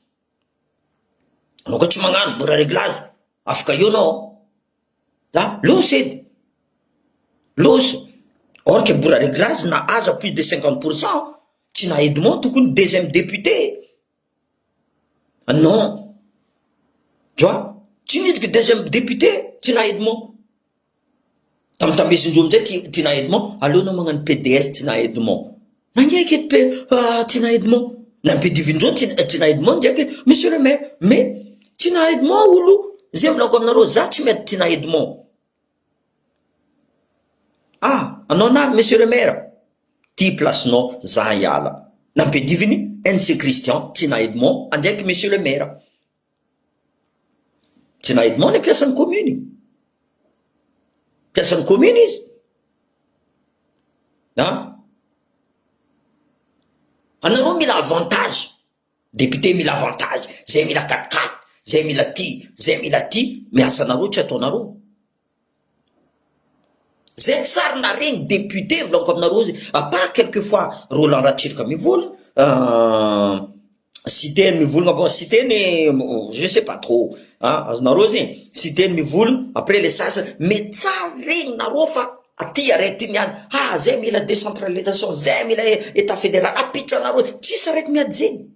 Anao koa tsy magnano, bora réglage. Afaka io anao. Loso edy. Loso. Or que bora réglage na aza plus de 50%. Tsy na Edmond tokony deuxième député. Non. Tu vois? Tsy midika deuxième député, tsy na Edmond. Tamtambesin-dreo amizay ty na Edmond, aleo magnano PDS ty na Edmond. Nangeky edy ty na Edmond. Nampidivindreo ty na Edmond ndraiky, monsieur le maire. Mais ty na Edmond olo, zay volako aminareo, za tsy mety ty na Edmond. Anao navy monsieur le maire. Ty placenao za hiala. Nampidiviny NC Christian, ty na Edmond, andraiky monsieur le maire. Ty na Edmond ny piasan'ny commune. Piasan'ny commune izy. Anareo mila avantage. Député mila avantage. Zay mila 4-4. Zay mila ty. Zay mila ty. Miasa anareo tsy ataonareo. Zay tsara na regny député volako aminareo izy. À part quelquefois Roland Ratsirika mivolagna. Citeny mivolagna. Bon, citeny, je sais pas trop. Azonareo zegny. Citeny mivolagna. Après les sasany. Mais tsara regny nareo fa aty araiky ty niany. Zay mila décentralisation. Zay mila état fédéral. Apitra nareo. Tsisy araiky miady zegny.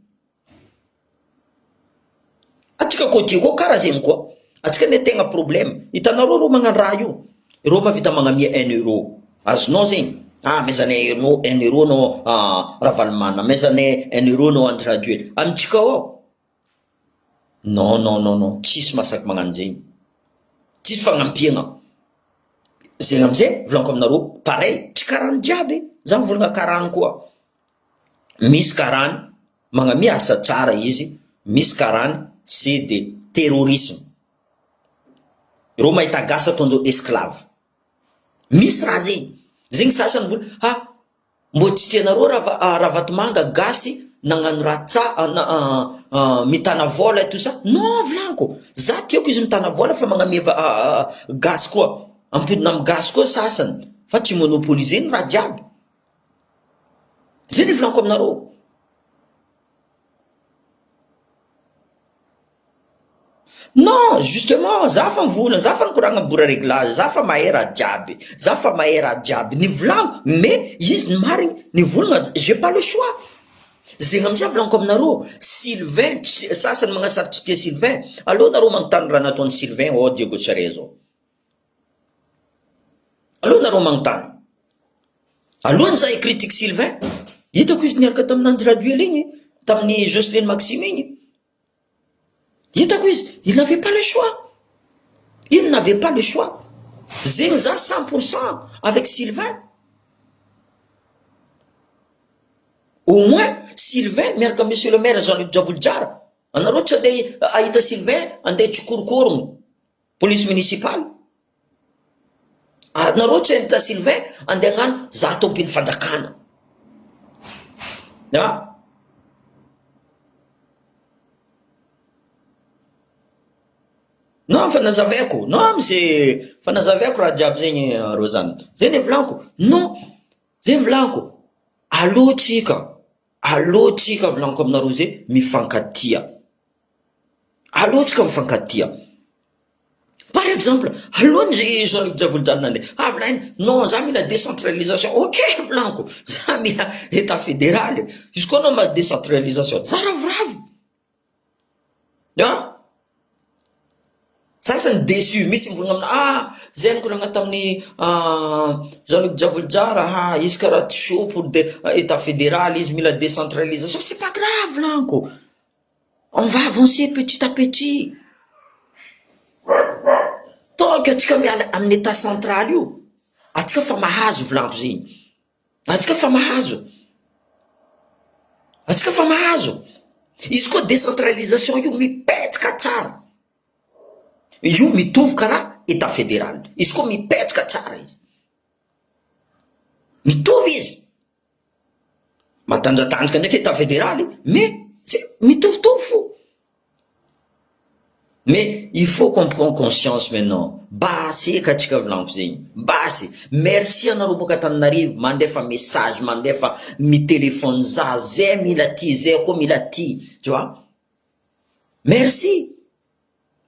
atsika côté ko karaha zegny koa atsika ne tegna problème hitanareo ro magnano raha io ro mavita magnamia 1 euro azonao zegny mezanay 1 euro no Ravalomanana mezanay 1 euro no Andradioely amitsika ao non tsisy masaky magnano zegny tsisy fagnampiagna zegny amizay volaniko aminareo pareil tsy karahany jiaby za mivolagna karahany koa misy karahany magnamia asa tsara izy misy karahany c'est de terrorisme ro mahita gasy ataondreo esclave misy raha zegny sasany vola mbo tsy tianareo Ravatomanga gasy nagnano raha mitana vola tout ça non volaniko za tiako izy mitana vola fa magnamia gasy koa ampodina amy gasy koa sasany fa tsy monopoliser raha jiaby zay volaniko aminareo non justement za fa mivolana za fa nikoragna bora réglage za fa mahay raha jiaby za fa mahay raha jiaby ny volaniko mais izy ny marigny ny volagna j'ai pas le choix zegny amizay volaniko aminareo Sylvain sasany magnasarotsy tia Sylvain aleo nareo magnontany raha nataony Sylvain Diego Tsare zao aleo nareo magnontany alohany za critique Sylvain hitako izy niaraka tamin'ny Andradioely igny tamin'ny Jocelyne Maxime igny hitako izy il n'avait pas le choix il n'avait pas le choix zegny za 100% avec Sylvain au moins Sylvain miaraka monsieur le maire Jean-Luc Javolodziara anareo tsy andeha ahita Sylvain andeha tsikorokorogno police municipale anareo tsy ahita Sylvain andeha agnano za tompiny fanjakana non fanazavaiko non monsieur fanazavaiko raha jiaby zegny Rosane zegny volaniko non zegny volaniko alohatsika volaniko aminareo zay mifankatia alohatsika mifankatia par exemple alohany zay Jean-Luc Javolodziara nandeha volainy non za mila décentralisation ok volaniko za mila état fédéral izy koa anao ma décentralisation za ravoravo sasany déçu misy mivolagna amina zay nikoragna tamin'ny Jean-Luc Javolodziara izy karaha tsy chaud pour état fédéral izy mila décentralisation c'est pas grave lanko on va avancer petit à petit donc atsika miala amin'ny état central io atsika fa mahazo volanko zegny atsika fa mahazo izy koa décentralisation io mipetraka tsara io mitovy karaha état fédéral izy koa mipetraka tsara izy mitovy izy matanjatanjaka ndraiky état fédéral mais mitovitovy fo mais il faut qu'on prend conscience maintenant basy eka atsika volaniko zegny basy merci anareo boka Tananarivo mandefa message mandefa mi-téléphone za zay mila ty zay koa mila ty tu vois merci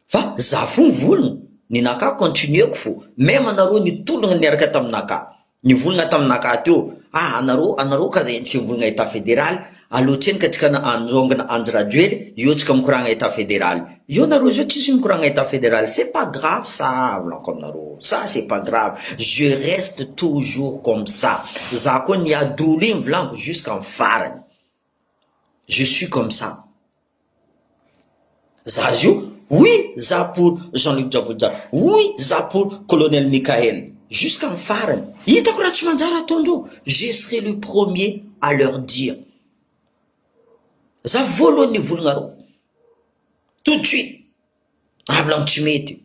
fa za fo mivolagna ninaka continueko fo même anareo nitolagna niaraka taminaka nivolagna taminaka teo anareo ka zay endrika mivolagna état fédéral alohatreny ka tsika anjongana Andradioely io tsika mikoragna état fédéral io nareo zao tsisy mikoragna état fédéral c'est pas grave ça volaniko aminareo ça c'est pas grave je reste toujours comme ça za koa niadolo igny volaniko jusqu'en farany je suis comme ça za zio oui za pour Jean-Luc Javolodziara oui za pour colonel Michael jusqu'en farany hitako raha tsy manjary ataondreo je serai le premier à leur dire za voalohany nivolagna tout de suite volaniko tsy mety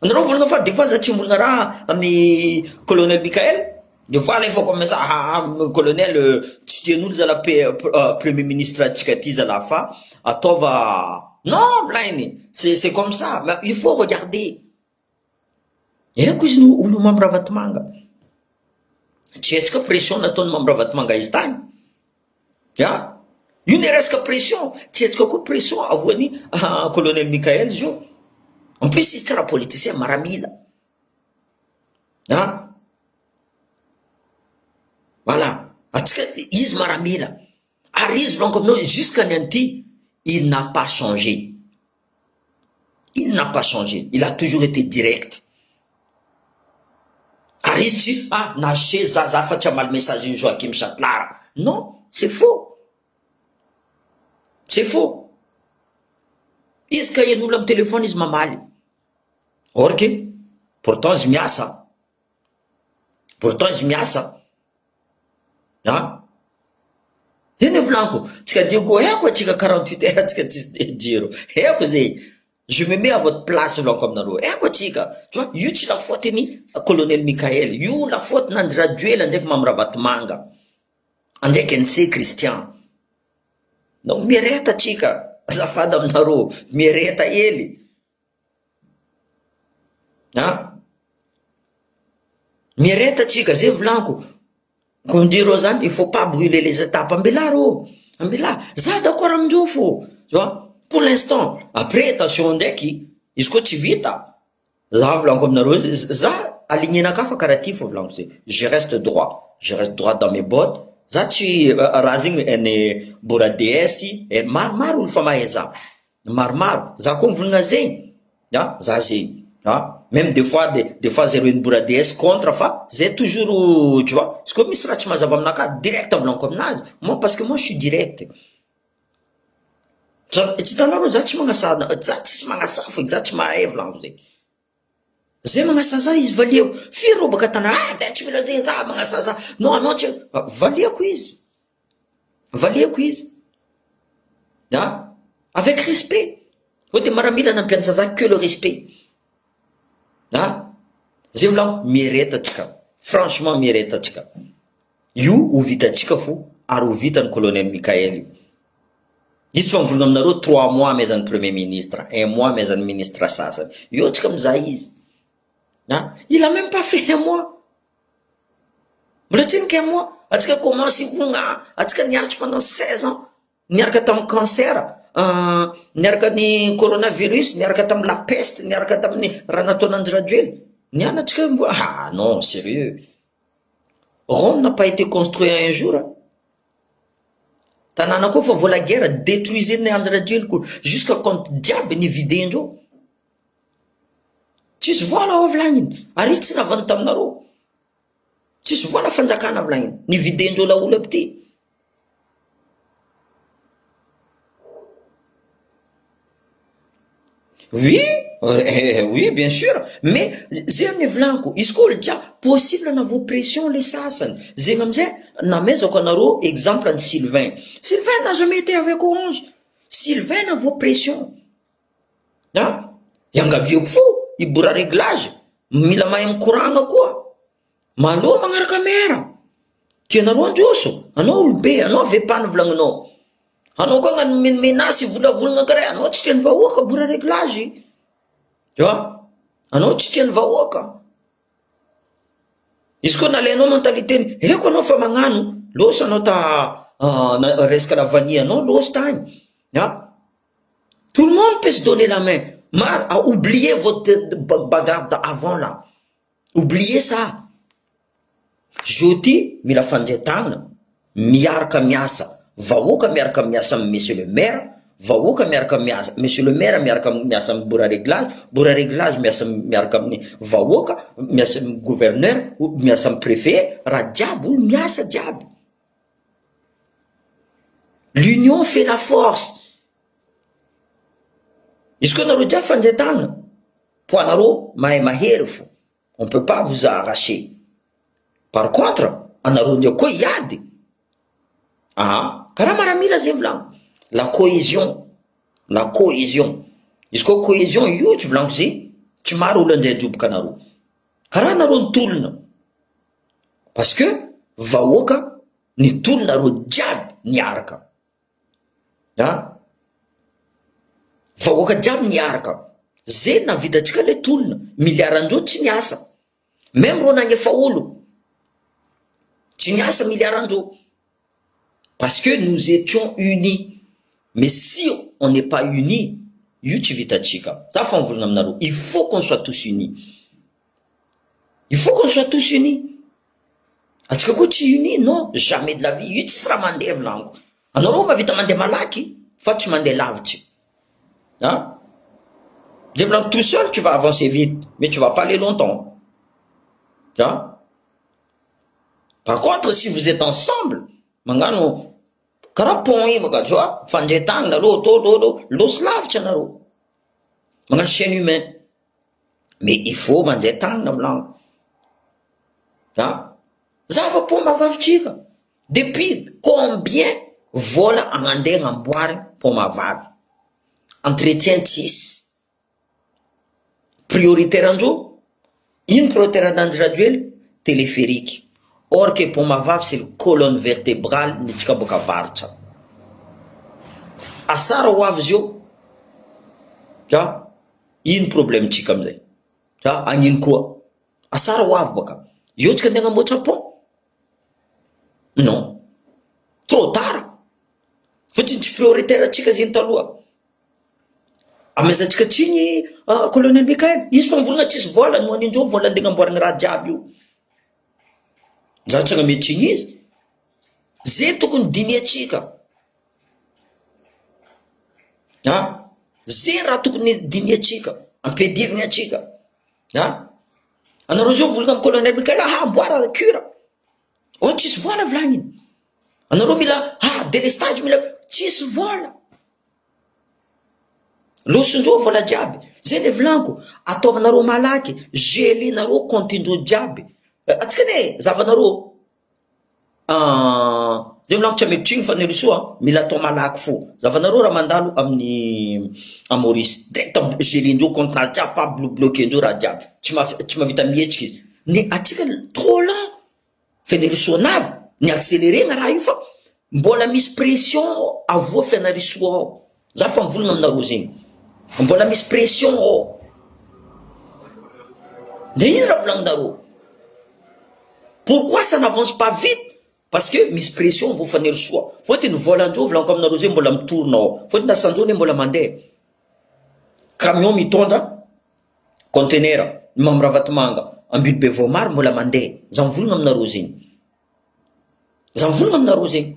anareo volagna fa des fois za tsy mivolagna raha amin'ny colonel Michael des fois la fois comme ça colonel tsy tian'olo zala premier ministre atsika ty zala fa ataova non volainy c'est comme ça mais il faut regarder eko izy olo mamy Ravatomanga tsy etrika pression nataony mamy Ravatomanga izy tany io ne resaka pression tsy etrika koa pression avoany colonel Michael zio en plus izy tsy raha politicien maramila voilà atsika izy maramila ary izy volaniko aminao jusqu'à nianty il n'a pas changé il n'a pas changé. Il a toujours été direct. Arisy, nache zaza afa-tsy amaly message Joachim Chatlara. Non, c'est faux. C'est faux. Izy ka hen'olona amin'ny téléphone izy mamaly. Or que, pourtant izy miasa. Pourtant izy miasa. Zay volaniko, tsika dioko haiko atsika 48 heures atsika tsisy jiro. Haiko zay. Je me mets à votre place volaniko aminareo. Haiko atsika. Tu vois, io tsy la faute ni colonel Michael. Io la faute n'Andry Rajoelina ndraiky Mamirabatomanga. Andraiky NC Christian. Donc miereta atsika. Azafady aminareo, miereta hely. Miereta atsika, zay volaniko. Comme dire zany, il faut pas brûler les étapes. Ambela rô. Ambela. Za d'accord amindreo fô. Tu vois? Pour l'instant. Après, attention ndraiky, izy koa tsy vita. Za volaniko aminareo, za alignenaka fa karaha ty fô volaniko zay. Je reste droit. Je reste droit dans mes bottes. Za tsy raha zegny ene Bora DS, maromaro olo fa mahay za. Maromaro. Za koa mivolagna zegny. Za zegny. Même des fois zero une Bora DS contre fa zay toujours, tu vois, parce que misy raha tsy mazava aminaka direct volaniko aminazy. Moi parce que moi je suis direct. Tsy hitanareo za tsy magnasa, za tsisy magnasa fo, za tsy mahay volaniko zay. Zay magnasa za izy valeo. Firy baka tana, za tsy mila zay za magnasa za. Non, anao tsy valiako izy. Valiako izy. Avec respect. Hoe de maramila nampianatra za que le respect. Zay volaniko mieretatsika. Franchement mieretatsika. Io ho vitatsika fo ary ho vitan'ny colonel Michael. Izy fa mivolagna aminareo 3 mois mezan'ny premier ministre, 1 mois mezan'ny ministre sasany. Io tsika mizaha izy. Il a même pas fait 1 mois. Mbola tsiniky 1 mois. Atsika commence ivogna, atsika niaratry pendant 16 ans. Niaraka tamin'ny cancer, niaraka ny coronavirus, niaraka tamin'ny la peste, niaraka tamin'ny raha nataon'Andry Rajoelina. Nianatsika non, sérieux. Rome n'a pas été construit un jour. Tanàna koa fa vola guerre détruiseny Andry Rajoelina jusqu'à compte diable ny videndreo. Tsisy vola ao volagniny. Ary izy tsy navany taminareo. Tsisy vola fanjakana volagniny. Ny videndreo la olo aby ty. Oui, oui, bien sûr. Mais zay amin'ny volaniko, izy koa olo dia possible na vos pression les sasany. Zegny amizay namezako anareo exemple ny Sylvain. Sylvain n'a jamais été avec Orange. Sylvain na vos pression. Iangaviako fo, ibora réglage. Mila mahay mikoragna koa. Malo magnaraka mera. Tianareo androso. Anao olobe, anao avepany volagninao. Anao koa agnano menasy volavolagna karaha, anao tsy tian'ny vahoaka bora réglage. Tu vois? Anao tsy tian'ny vahoaka. Izy koa nalainao mentalitény, eko anao fa magnano, losa anao resaka lavania, anao losa tagny. Tout le monde peut se donner la main. Oubliez votre bagarre d'avant là. Oubliez ça. Joti mila fanjetagna, miaraka miasa. Vahoaka miaraka miasa amin'ny monsieur le maire, vahoaka miaraka miasa, monsieur le maire miaraka miasa amin'ny bora réglage miaraka amin'ny vahoaka, miasa amin'ny gouverneur, miasa amin'ny préfet, raha diabo olo miasa diabo. L'union fait la force. Izy koa nareo diabo fanjetagna, poanareo mahay mahery fo. On peut pas vous arracher. Par contre, anareo ndio koa iady. Karaha maramila zay volaniko. La cohésion. La cohésion. Izy koa cohésion io tsy volaniko zay, tsy maro olo andray ajoboka anareo. Karaha anareo nitolona. Parce que vahoaka nitolonareo jiaby niaraka. Vahoaka jiaby niaraka. Zay navitatsika le tolona. Miliarandreo tsy niasa. Même reo nagnefa olo. Tsy niasa miliarandreo. Parce que nous étions unis. Mais si on n'est pas unis, il faut qu'on soit tous unis. Il faut qu'on soit tous unis. Est-ce que tu es unis? Non, jamais de la vie. Tu seras mandé blanc. Alors on va vite demander malaki, faut tu demander lavti. J'ai besoin tout seul, tu vas avancer vite, mais tu vas pas aller longtemps. Tu vois? Par contre, si vous êtes ensemble, mangano, karapon maga, tu vois, fanjetang na lo slave chanaro. Mangano chaîne humaine. Mais il faut manjetang na blanc. Tu vois? Zava po mavavchika. Depuis combien vola angandeng amboire pour ma vave? Entretien tis. Prioritaire en jour, une prioritaire dans graduel, téléphérique. Or que pour ma vave, c'est le colonne vertébrale, nitika boka varcha. Asara wavzio, tu vois, une problème tika mzay. Tu vois, angin quoi? Asara wav boka. Yotka nenga mocha pont? Non. Trop tard. Faut-il prioritaire tika zintaloa? Amezantsika tsiny colonel Mikael, izy fa mivolagna tsisy vola no anindreo vola andeha amboarana raha jiaby io. Zaho tsy agna mety iny izy. Zay tokony diniatsika. Zay raha tokony diniatsika, ampedivina atsika. Anareo zao volagna amin'ny colonel Mikael, amboara cura. Oh, tsisy vola volagny iny. Anareo mila délestage mila tsisy vola. Losindreo vola jiaby. Zay le volaniko, ataovanareo malaky, gelenareo compte-ndreo jiaby. Atsika ne zavanareo zay volaniko tsy mety fa ny risoa mila atao malaky fo. Zavanareo raha mandalo amin'ny Maurice, direct gelendreo compte-nary jiaby, pa bloquendreo raha jiaby. Tsy mavita mihetsika izy. Ny atsika trop lent. Fa ny risoa navy, ny accéléré raha io fa mbola misy pression avoa fiana risoa ao. Za fa mivolagna aminareo zegny. Mbola misy pression ao. De ino raha volagninareo? Pourquoi ça n'avance pas vite? Parce que misy pression vao fanery soa. Fôtiny volandreo volaniko aminareo zay mbola mitorona ao. Fôtiny asandreo ne mbola mandeha. Camion mitondra conteneur Mamravatomanga ambilo be Vomar mbola mandeha. Za mivolagna aminareo zegny. Za mivolagna aminareo zegny.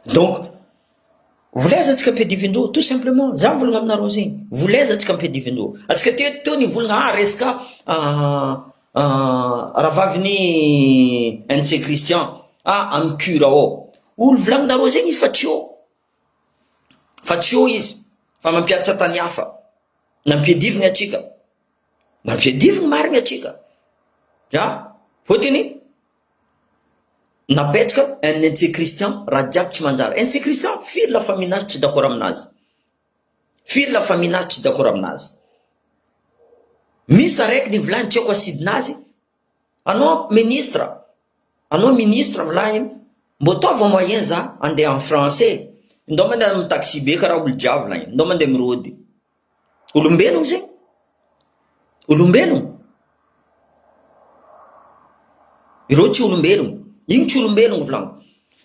Donc, voulaizatsika ampedivindreo, tout simplement. Za mivolagna aminareo zegny. Voulaizatsika ampedivindreo. Atsika teo nivolagna resaka raha vaviny NC Christian amin'ny cura ao. Olo volagninareo zegny fa tio. Fa tio izy. Fa mampiatsa tany hafa. Nampiadivigna atsika. Nampiadivigna marigna atsika. Fôtiny napetraka NC Christian raha jiaby tsy manjary. NC Christian firy la famille nazy tsy d'accord aminazy. Firy la famille nazy tsy d'accord aminazy. Misy araiky ny volany tiako asidinazy. Anao ministre volany mbo taova moyen za andeha en français. Ndao mandeha amin'ny taxi be karaha olo jiaby volany. Ndao mandeha mirody. Olombelogno zegny. Olombelogno. Ireo tsy olombelogno. Igny tsy olombelogno volaniko.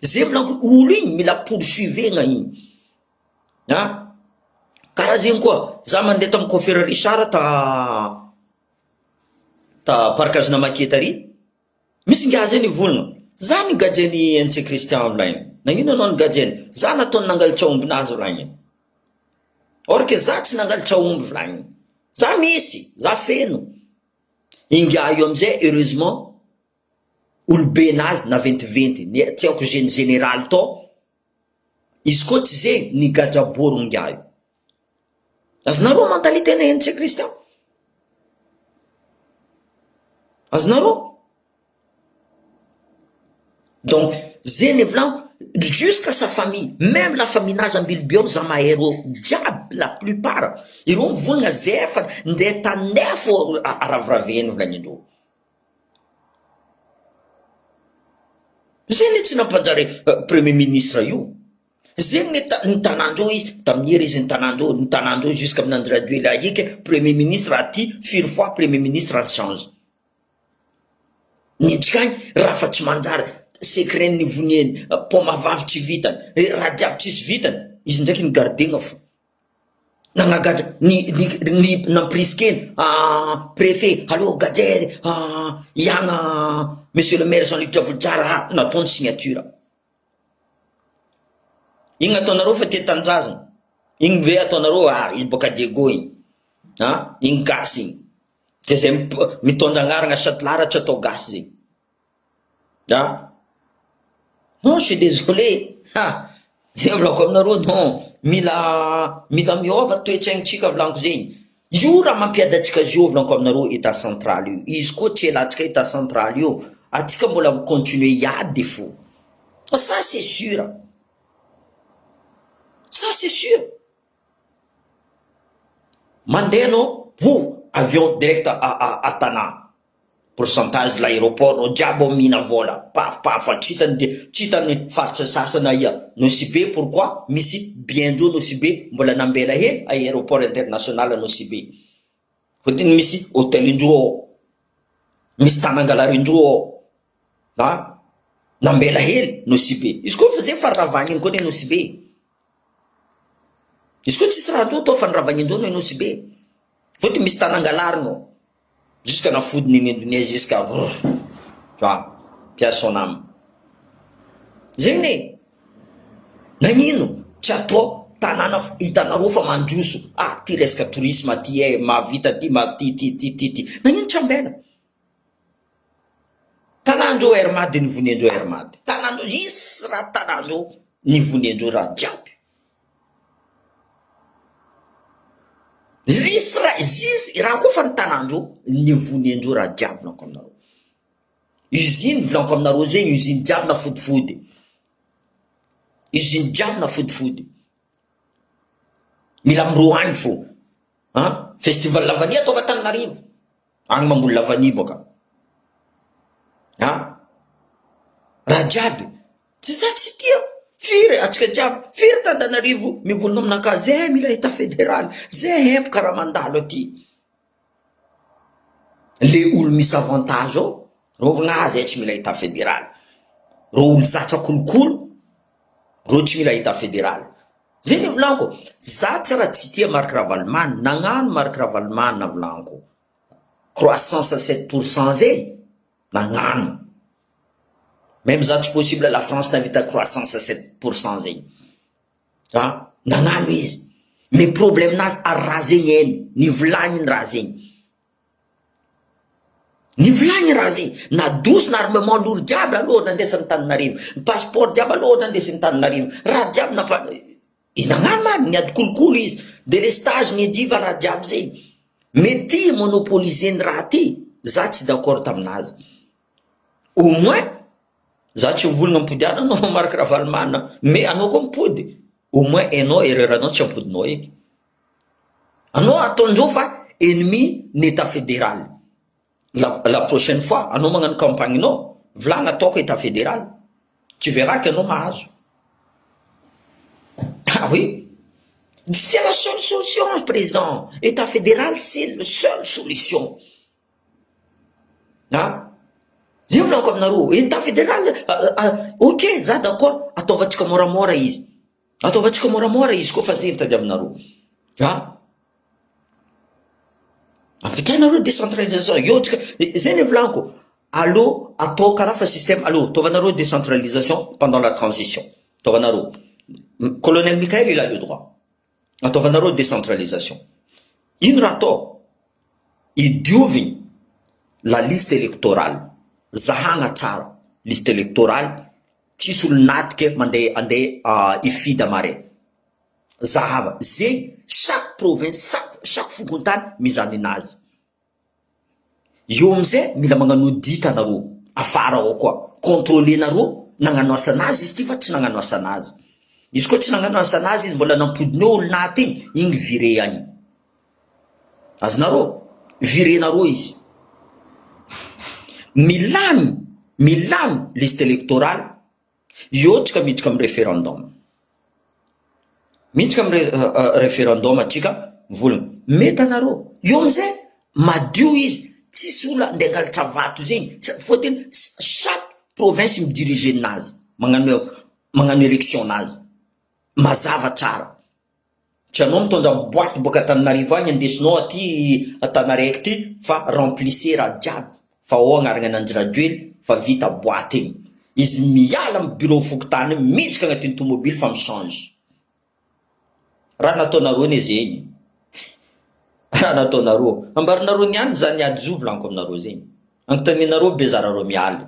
Zay volaniko olo igny mila poursuivegna igny. Karaha zegny koa, za mandeha tamin'ny confrère Richard ta parkazina maketary. Misy ngiazy ny volagna. Za ny gadjeny NC Christian volany. Nagnino anao ny gadjeny? Za nataony nangalitra ombinazy volany. Or que za tsy nangalitra omby volany. Za misy, za feno. Ingia io amizay heureusement olobe nazy na ventiventy, tsy haiko général to. Izy koa tsy zegny ny gadraborogno ngia io. Azonareo mentalité na NC Christian? Azonareo? Donc, zegny volaniko, jusqu'à sa famille, même la famille nazy ambilibio za mahay reo jiaby la plupart. Ireo mivolagna zay fa ndeha tanefo araviraveny volagnin'ireo. Zegny tsy nampanjary premier ministre io. Zegny ny tanandreo izy, tamin'hery izy ny tanandreo jusqu'à amin'ny gradué la hika, premier ministre aty, firy fois premier ministre en change. Nidikany, raha fa tsy manjary, secret ny vonieny, poma vavy tsy vitany, raha jiaby tsisy vitany, izy ndraiky ny gardegna fo. Nanagaja, ny nampriskeny, préfet, allô, gadje, monsieur le maire Jean-Luc Javoljara, nataony signature. igny ataonareo fa tetanjazana igny be ataonareo izy boka Diego igny igny gasy igny de zay mitondra agnarana chaque laratra atao gasy zegny non je suis désolé zay volako aminareo non mila miova toetraignitsika volaniko zegny io raha mampiadatsika zio volaniko aminareo état central io izy koa tsy elatsika état central io atsika mbola continuer hiady fo ça c'est sûr mandeha anao avion direct à Tana pourcentage l'aéroport no jiaby mina vola paf tsitany faritra sasana ia Nosy Be pourquoi misy bientôt Nosy Be mbola nambela hely aéroport international Nosy Be fotiny misy hôtel indreo misy tanangalarindreo nambela hely Nosy Be izy koa fa zay faravagny koa ne Nosy Be izy koa tsisy raha atao fanravagny indreo no Nosy Be fotiny misy tanangalarino jusqu'à na fodiny ny Indonésie jusqu'à pièce son âme zegny ne nagnino tsy atao tanàna hitanareo fa mandroso ty resaka tourisme ty mavita ty nagnino tsy ambela tanàndreo Hermady nivoniandreo Hermady tanàndreo isy raha tanàndreo nivoniandreo raha jiaby raha koa fa ny tanàndreo nivoniandreo raha jiaby volanko aminareo usine volanko aminareo zegny usine jiaby na fodifody mila miroany fo festival lavany ataova Tananarivo agny mamboly lavany boka raha jiaby tsy za tsy tia firy atsika jiaby firy Tananarivo mivolona aminaka zay mila état fédéral zay hempo karaha mandalo aty le olo misy avantage ao rovagna zay tsy mila état fédéral ro olo zatsa kolokolo ro tsy mila état fédéral zay ny volanko za tsy raha tsy tia Marc Ravalomanana nagnano Marc Ravalomanana volanko croissance 7% zay nagnano même za tsy possible la France navita croissance 7% zegny nagnano izy mais problème nazy raha zegny eny nivolagny raha zegny nadosy na armement lourd jiaby aloha nandesany Tananarivo passeport jiaby aloha nandesany Tananarivo raha jiaby nagnano many niady kolokolo izy de le stage niadiva raha jiaby zegny mais ty monopoliser ny raha ty za tsy d'accord taminazy au moins za tsy mivolagna mipodiana anao Marc Ravalomanana mais anao koa mipody au moins anao erreur anao tsy ampodinao eky anao ataondreo fa ennemi ny état fédéral la prochaine fois anao magnano campagne nao volagna ataoko état fédéral tu verras que anao mahazo oui c'est la seule solution président état fédéral c'est la seule solution zay volako aminareo état fédéral ok za d'accord ataovatsika moramora izy koa fa zay mitady aminareo ampitrainareo décentralisation iotsika zay ny volako allo atao karaha fa système allo taovanareo décentralisation pendant la transition taovanareo colonel Michael il a le droit ataovanareo décentralisation ino raha atao idiovigny la liste électorale zahagna tsara liste électorale tsisy olo natike andeha ifidy amare zahava zegny chaque province chaque fokontany mizany anazy io amizay mila magnano audit anareo afara ao koa contrôler nareo nagnano asanazy izy ty fa tsy nagnano asanazy izy koa tsy nagnano asanazy izy mbola nampodiny olo naty igny viré agny azonareo virenareo izy milamy liste électorale iotrika miditra amin'ny référendum référendum atsika volagna mety anareo io amizay madio izy tsisy olo andeha angalatra vato zegny foteny chaque province midirige nazy magnano élection nazy mazava tsara tsy anao mitondra boîte boka Tananarivo agny andesinao aty Tanaraiky ty fa remplissez raha jiaby fa ao agnarana ananjy radio ely fa vita boîte igny izy miala amin'ny bureau fokotany miditsika agnatin'ny tomobily fa michange. Raha nataonareo ne zegny. Raha nataonareo. Ambarinareo niany zany ady zo volaniko aminareo zegny. Agnontanianareo bezarareo mialy.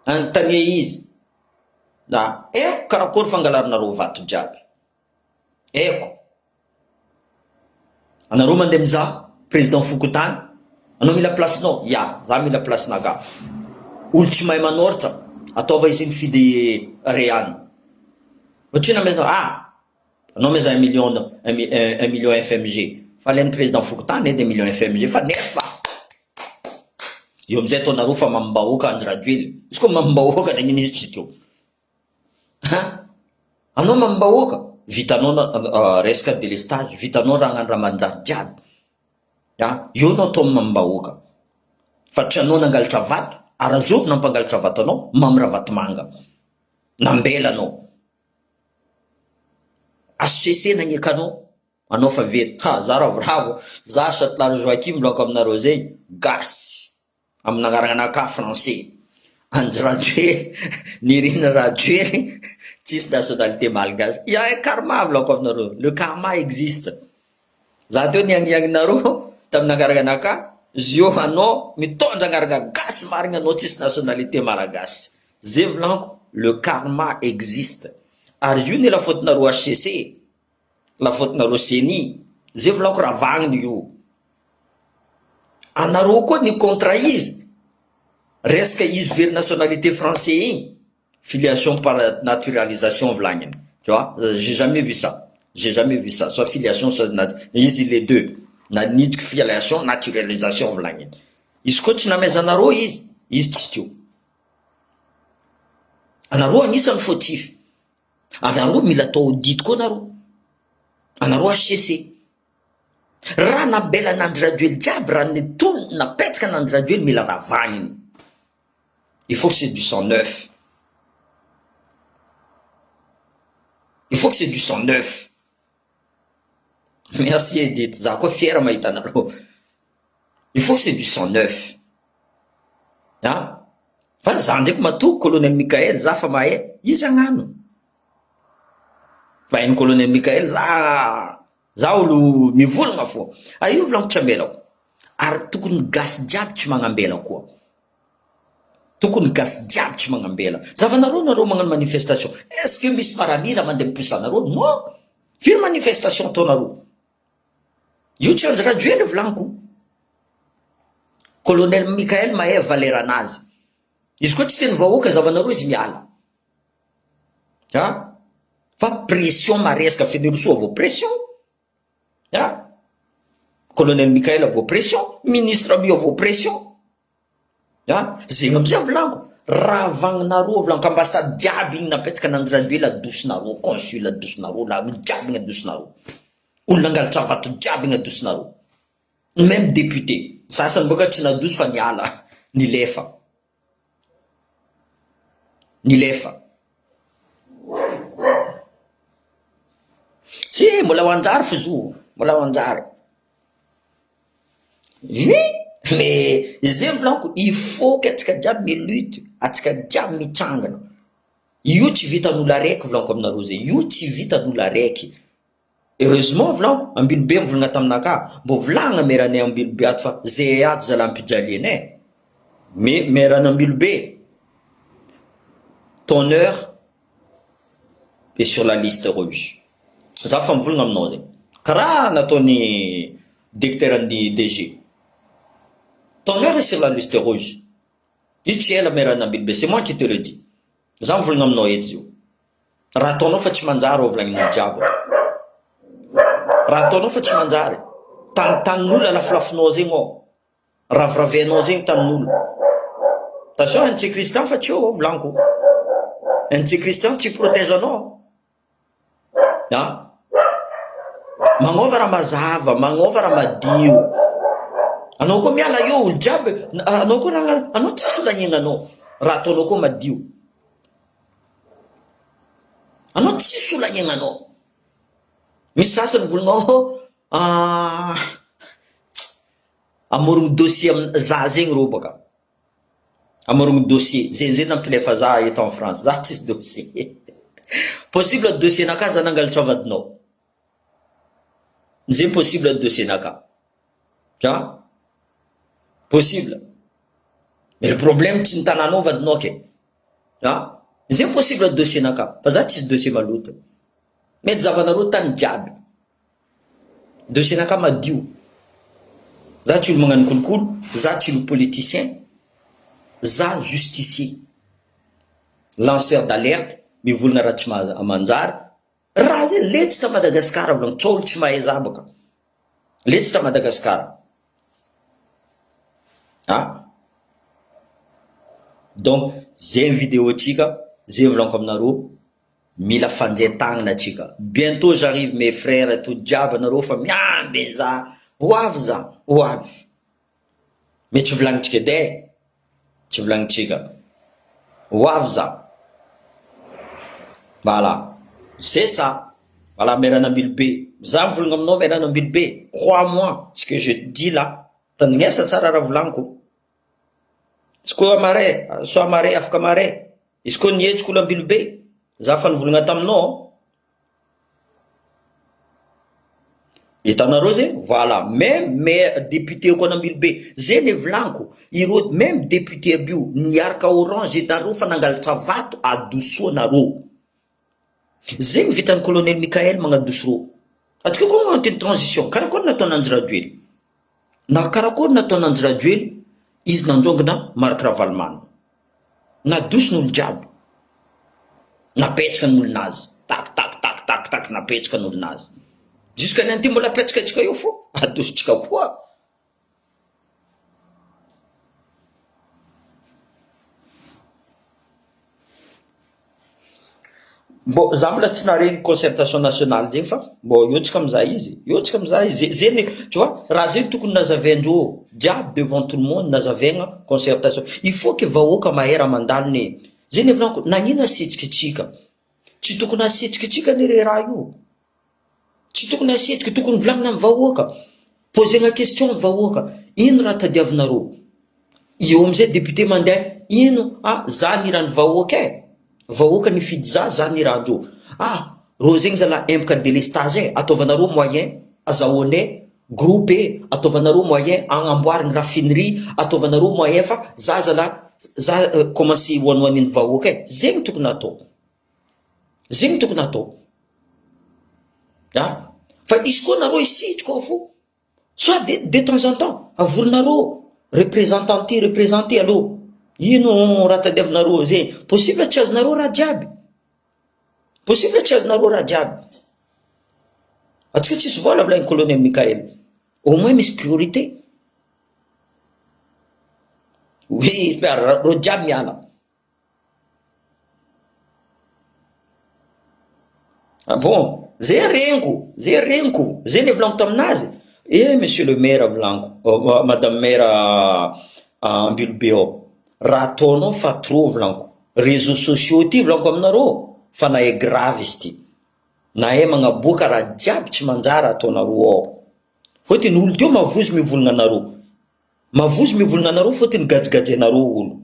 Agnontania izy. Eko karakory fangalarinareo vato jiaby. Eko. Anareo mandeha mizaha président fokotany. Anao mila placenao? Ya, za mila placenaka. Olo tsy mahay manoratra, ataova izy mifidy réany. Ohatrina menao, anao meza 1 million FMG. Fa le président fokotany edy 1 million FMG fa nefa. Io amizay ataonareo fa mambahoaka Andry Rajoelina. Izy koa mambahoaka da gn'ino izy tsy teo. Anao mambahoaka, vitanao resaka délestage, vitanao raha hagnano raha manjary jiaby. Io anao atao mambahoaka. Fa tranao nangalatra vato, Arazovy nampangalatra vato anao, mamra vato manga. Nambela anao. HCC nagnekanao, anao fa very. Za ravoravo, za Chatelard Joachim loko aminareo zay, gasy. Amin'ny agnaranaka français. Andry Rajoelina, Nirina Rajoelina, tsisy nationalité malgache. Il y a un karma loko aminareo. Le karma existe. Za teo niagniagninareo tamin'ny agnaranaka. Zio anao mitondra agnarana gasy marigna anao tsisy nationalité malagasy. Zay volaniko, le karma existe. Ary io ne la faute-nareo HCC, la faute-nareo CENI. Zay volaniko raha vagniny io. Anareo koa ni contre izy. Resaka izy very nationalité français igny. Filiation par naturalisation vlagniny. Tu vois, j'ai jamais vu ça. J'ai jamais vu ça. Soit filiation, soit izy les deux. Na nidika filiation, naturalisation vlagniny. Izy koa tsy nameza anareo izy tsy teo. Anareo agnisan'ny fautif. Anareo mila atao audit koa anareo. Anareo HCC. Raha nambela n'Andry Rajoelina jiaby, raha napetraka n'Andry Rajoelina mila raha vagniny. Il faut que c'est du sang neuf. Il faut que c'est du sang neuf. Merci Edith, za koa fier mahita anareo. Il faut que c'est du sang neuf. Fa za ndraiky matoky colonel Michael, za fa mahay, izy agnano. Fa hainy colonel Michael, za olo mivolagna fo. Io volaniko tsy ambelako. Ary tokony gasy jiaby tsy magnambela koa. Tokony gasy jiaby tsy magnambela. Zavanareo nareo magnano manifestation. Est-ce que misy paramila mandeha miposanareo? Non. Firy manifestation ataonareo? Io tsy Andry Rajoelina volaniko. Colonel Michael mahay valera anazy. Izy koa tsy teny vahoaka zavanareo izy miala. Fa pression maresaka Federoso avao pression. Colonel Michael avao pression, ministre Abio avao pression. Zegny amizay volaniko. Raha vagnonareo volaniko, ambassade jiaby igny napetraka n'Andry Rajoelina adosinareo, consul adosinareo, la olo jiaby igny adosinareo. Olo nangalatra vato jiaby igny adosinareo. Même député. Sasany boka tsy nadoso fa niala, nilefa. Si, mbola ho anjary fo zo, mbola ho anjary. Mais zay volaniko, il faut que atsika jiaby milute, atsika jiaby mitsangana. Io tsy vitan'olo araiky volaniko aminareo zay, io tsy vitan'olo araiky. Heureusement volaniko, Ambilobe mivolagna taminaka, mbo volagna meranay Ambilobe ato fa zay ato zalam-pijalianay. Mais merana Ambilobe, ton heure est sur la liste rouge. Za fa mivolagna aminao zay. Karaha nataony directeur-ny DG. Ton heure est sur la liste rouge. Io tsy ela merana Ambilobe, c'est moi qui te le dis. Za mivolagna aminao eto zio. Raha ataonao fa tsy manjary volagninao jiaby. Raha ataonao fa tsy manjary. Tanin'olo alafilafinao zegny ao. Raviravenao zegny tanin'olo. Attention, anti-christian fa tsy eo volaniko. Anti-christian tsy protège anao. Magnova raha mazava, magnova raha madio. Anao koa miala io olo jiaby, anao koa anao tsy solagniana anao. Raha ataonao koa madio. Anao tsy solagniana anao. Misy sasany volagna amorogno dossier za zegny rô baka. amorogny dossier zay nampilefa za eto en France za tsisy dossier possible dossier naka za nangalatra vadinao zay possible dossier naka ah possible mais le problème tsy nitananao vadinao ke ah zay possible dossier naka fa za tsisy dossier maloto mety zavanareo tany jiaby dossier naka madio za tsy olo magnano kolokolo za tsy olo politicien za justicier lanceur d'alerte mivolagna raha tsy manjary raha zay letsy ta Madagasikara volagno tsy olo tsy mahay za baka letsy ta Madagasikara ah donc zay vidéo atsika zay volaniko aminareo mila fanjaitagnana atsika bientôt j'arrive mes frères tout jiaby anareo fa miamby za hoavy za hoavy mais tsy volagnitsika edy tsy volagnitsika hoavy za voilà c'est ça voilà miaranambily be za mivolagna aminao miaranambily be crois-moi ce que je dis là tandignesa tsara raha volagniko izy koa amare so amare afaka amare izy koa nihetriko olo ambily be za fa nivolagna taminao hitanareo zay voilà même maire député koa anambily be zay ny volagniko ireo même député aby io niaraka orange nareo fa nangalatra vato adosoanareo zay ny vitan'ny colonel Mikael magnadoso atsika koa magnano teny transition karakory nataonanjy Rajoely na karakory nataonanjy Rajoely izy nandrongona Marc Ravalomanana nadoson'olo jiaby napetraka n'olonazy tak napetraka n'olonazy jusqu'à ny anty mbola apetraka atsika eo fo adositsika koa bon za mbola tsy naregny concertation nationale zegny fa bon eo tsika amizah izy zay tu vois raha zay tokony nazavaindreo jiaby devant tout le monde nazavaigna concertation il faut que vahoaka mahay raha mandalo ny zay ny volaniko nagnino asetsika tsika tsy tokony asetsika tsika ny re raha io tsy tokony asetsika tokony volagnina amin'ny vahoaka posegna question amin'ny vahoaka ino raha tadiavinareo eo amizay député mandeha ino za nirany vahoaka vahoaka nifidy za nirandreo ro zegny zala empaka délestage ataovanareo moyen azahoanay groupe ataovanareo moyen agnamboarigny raffinerie ataovanareo moyen fa za zala za commencé hoanoaniny vahoaka zegny tokony atao zegny tokony atao fa izy koa nareo isitrika ao fo soit de temps en temps avorinareo représenté aloha ino raha tadiavinareo zay possible tsy azonareo raha jiaby atsika tsisy vola volagny colonel Mikael au moins misy priorité oui ro jiaby miala bon zay reniko zay ny volaniko taminazy monsieur le maire volaniko madame maire Ambilobeo raha ataonao fa trop volaniko réseaux sociaux ty volaniko aminareo fa nahay grave izy ty nahay magnaboaka raha jiaby tsy manjary ataonareo ao fotiny olo teo mavozy mivolagna anareo fotiny gajigajianareo olo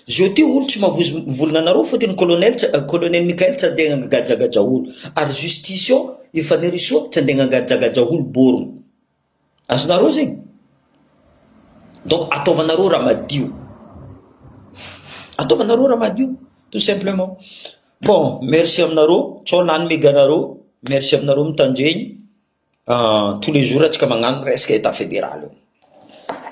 zio ty olo tsy mavozy mivolagna anareo fotiny colonel Mikael tsy andeha gajagaja olo ary justice io ifanerisoa tsy andeha gajagaja olo borogno azonareo zegny donc ataovanareo raha madio tout simplement bon merci aminareo tsao nany meganareo merci aminareo mitandregny tous les jours atsika magnano resaka état fédéral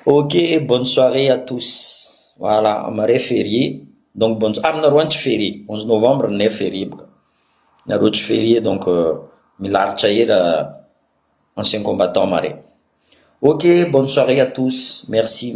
ok bonne soirée à tous voilà amare férié donc bonne aminareo any tsy férié 11 novembre nay férié baka nareo tsy férié donc milaritra hela ancien combattant amare ok bonne soirée à tous merci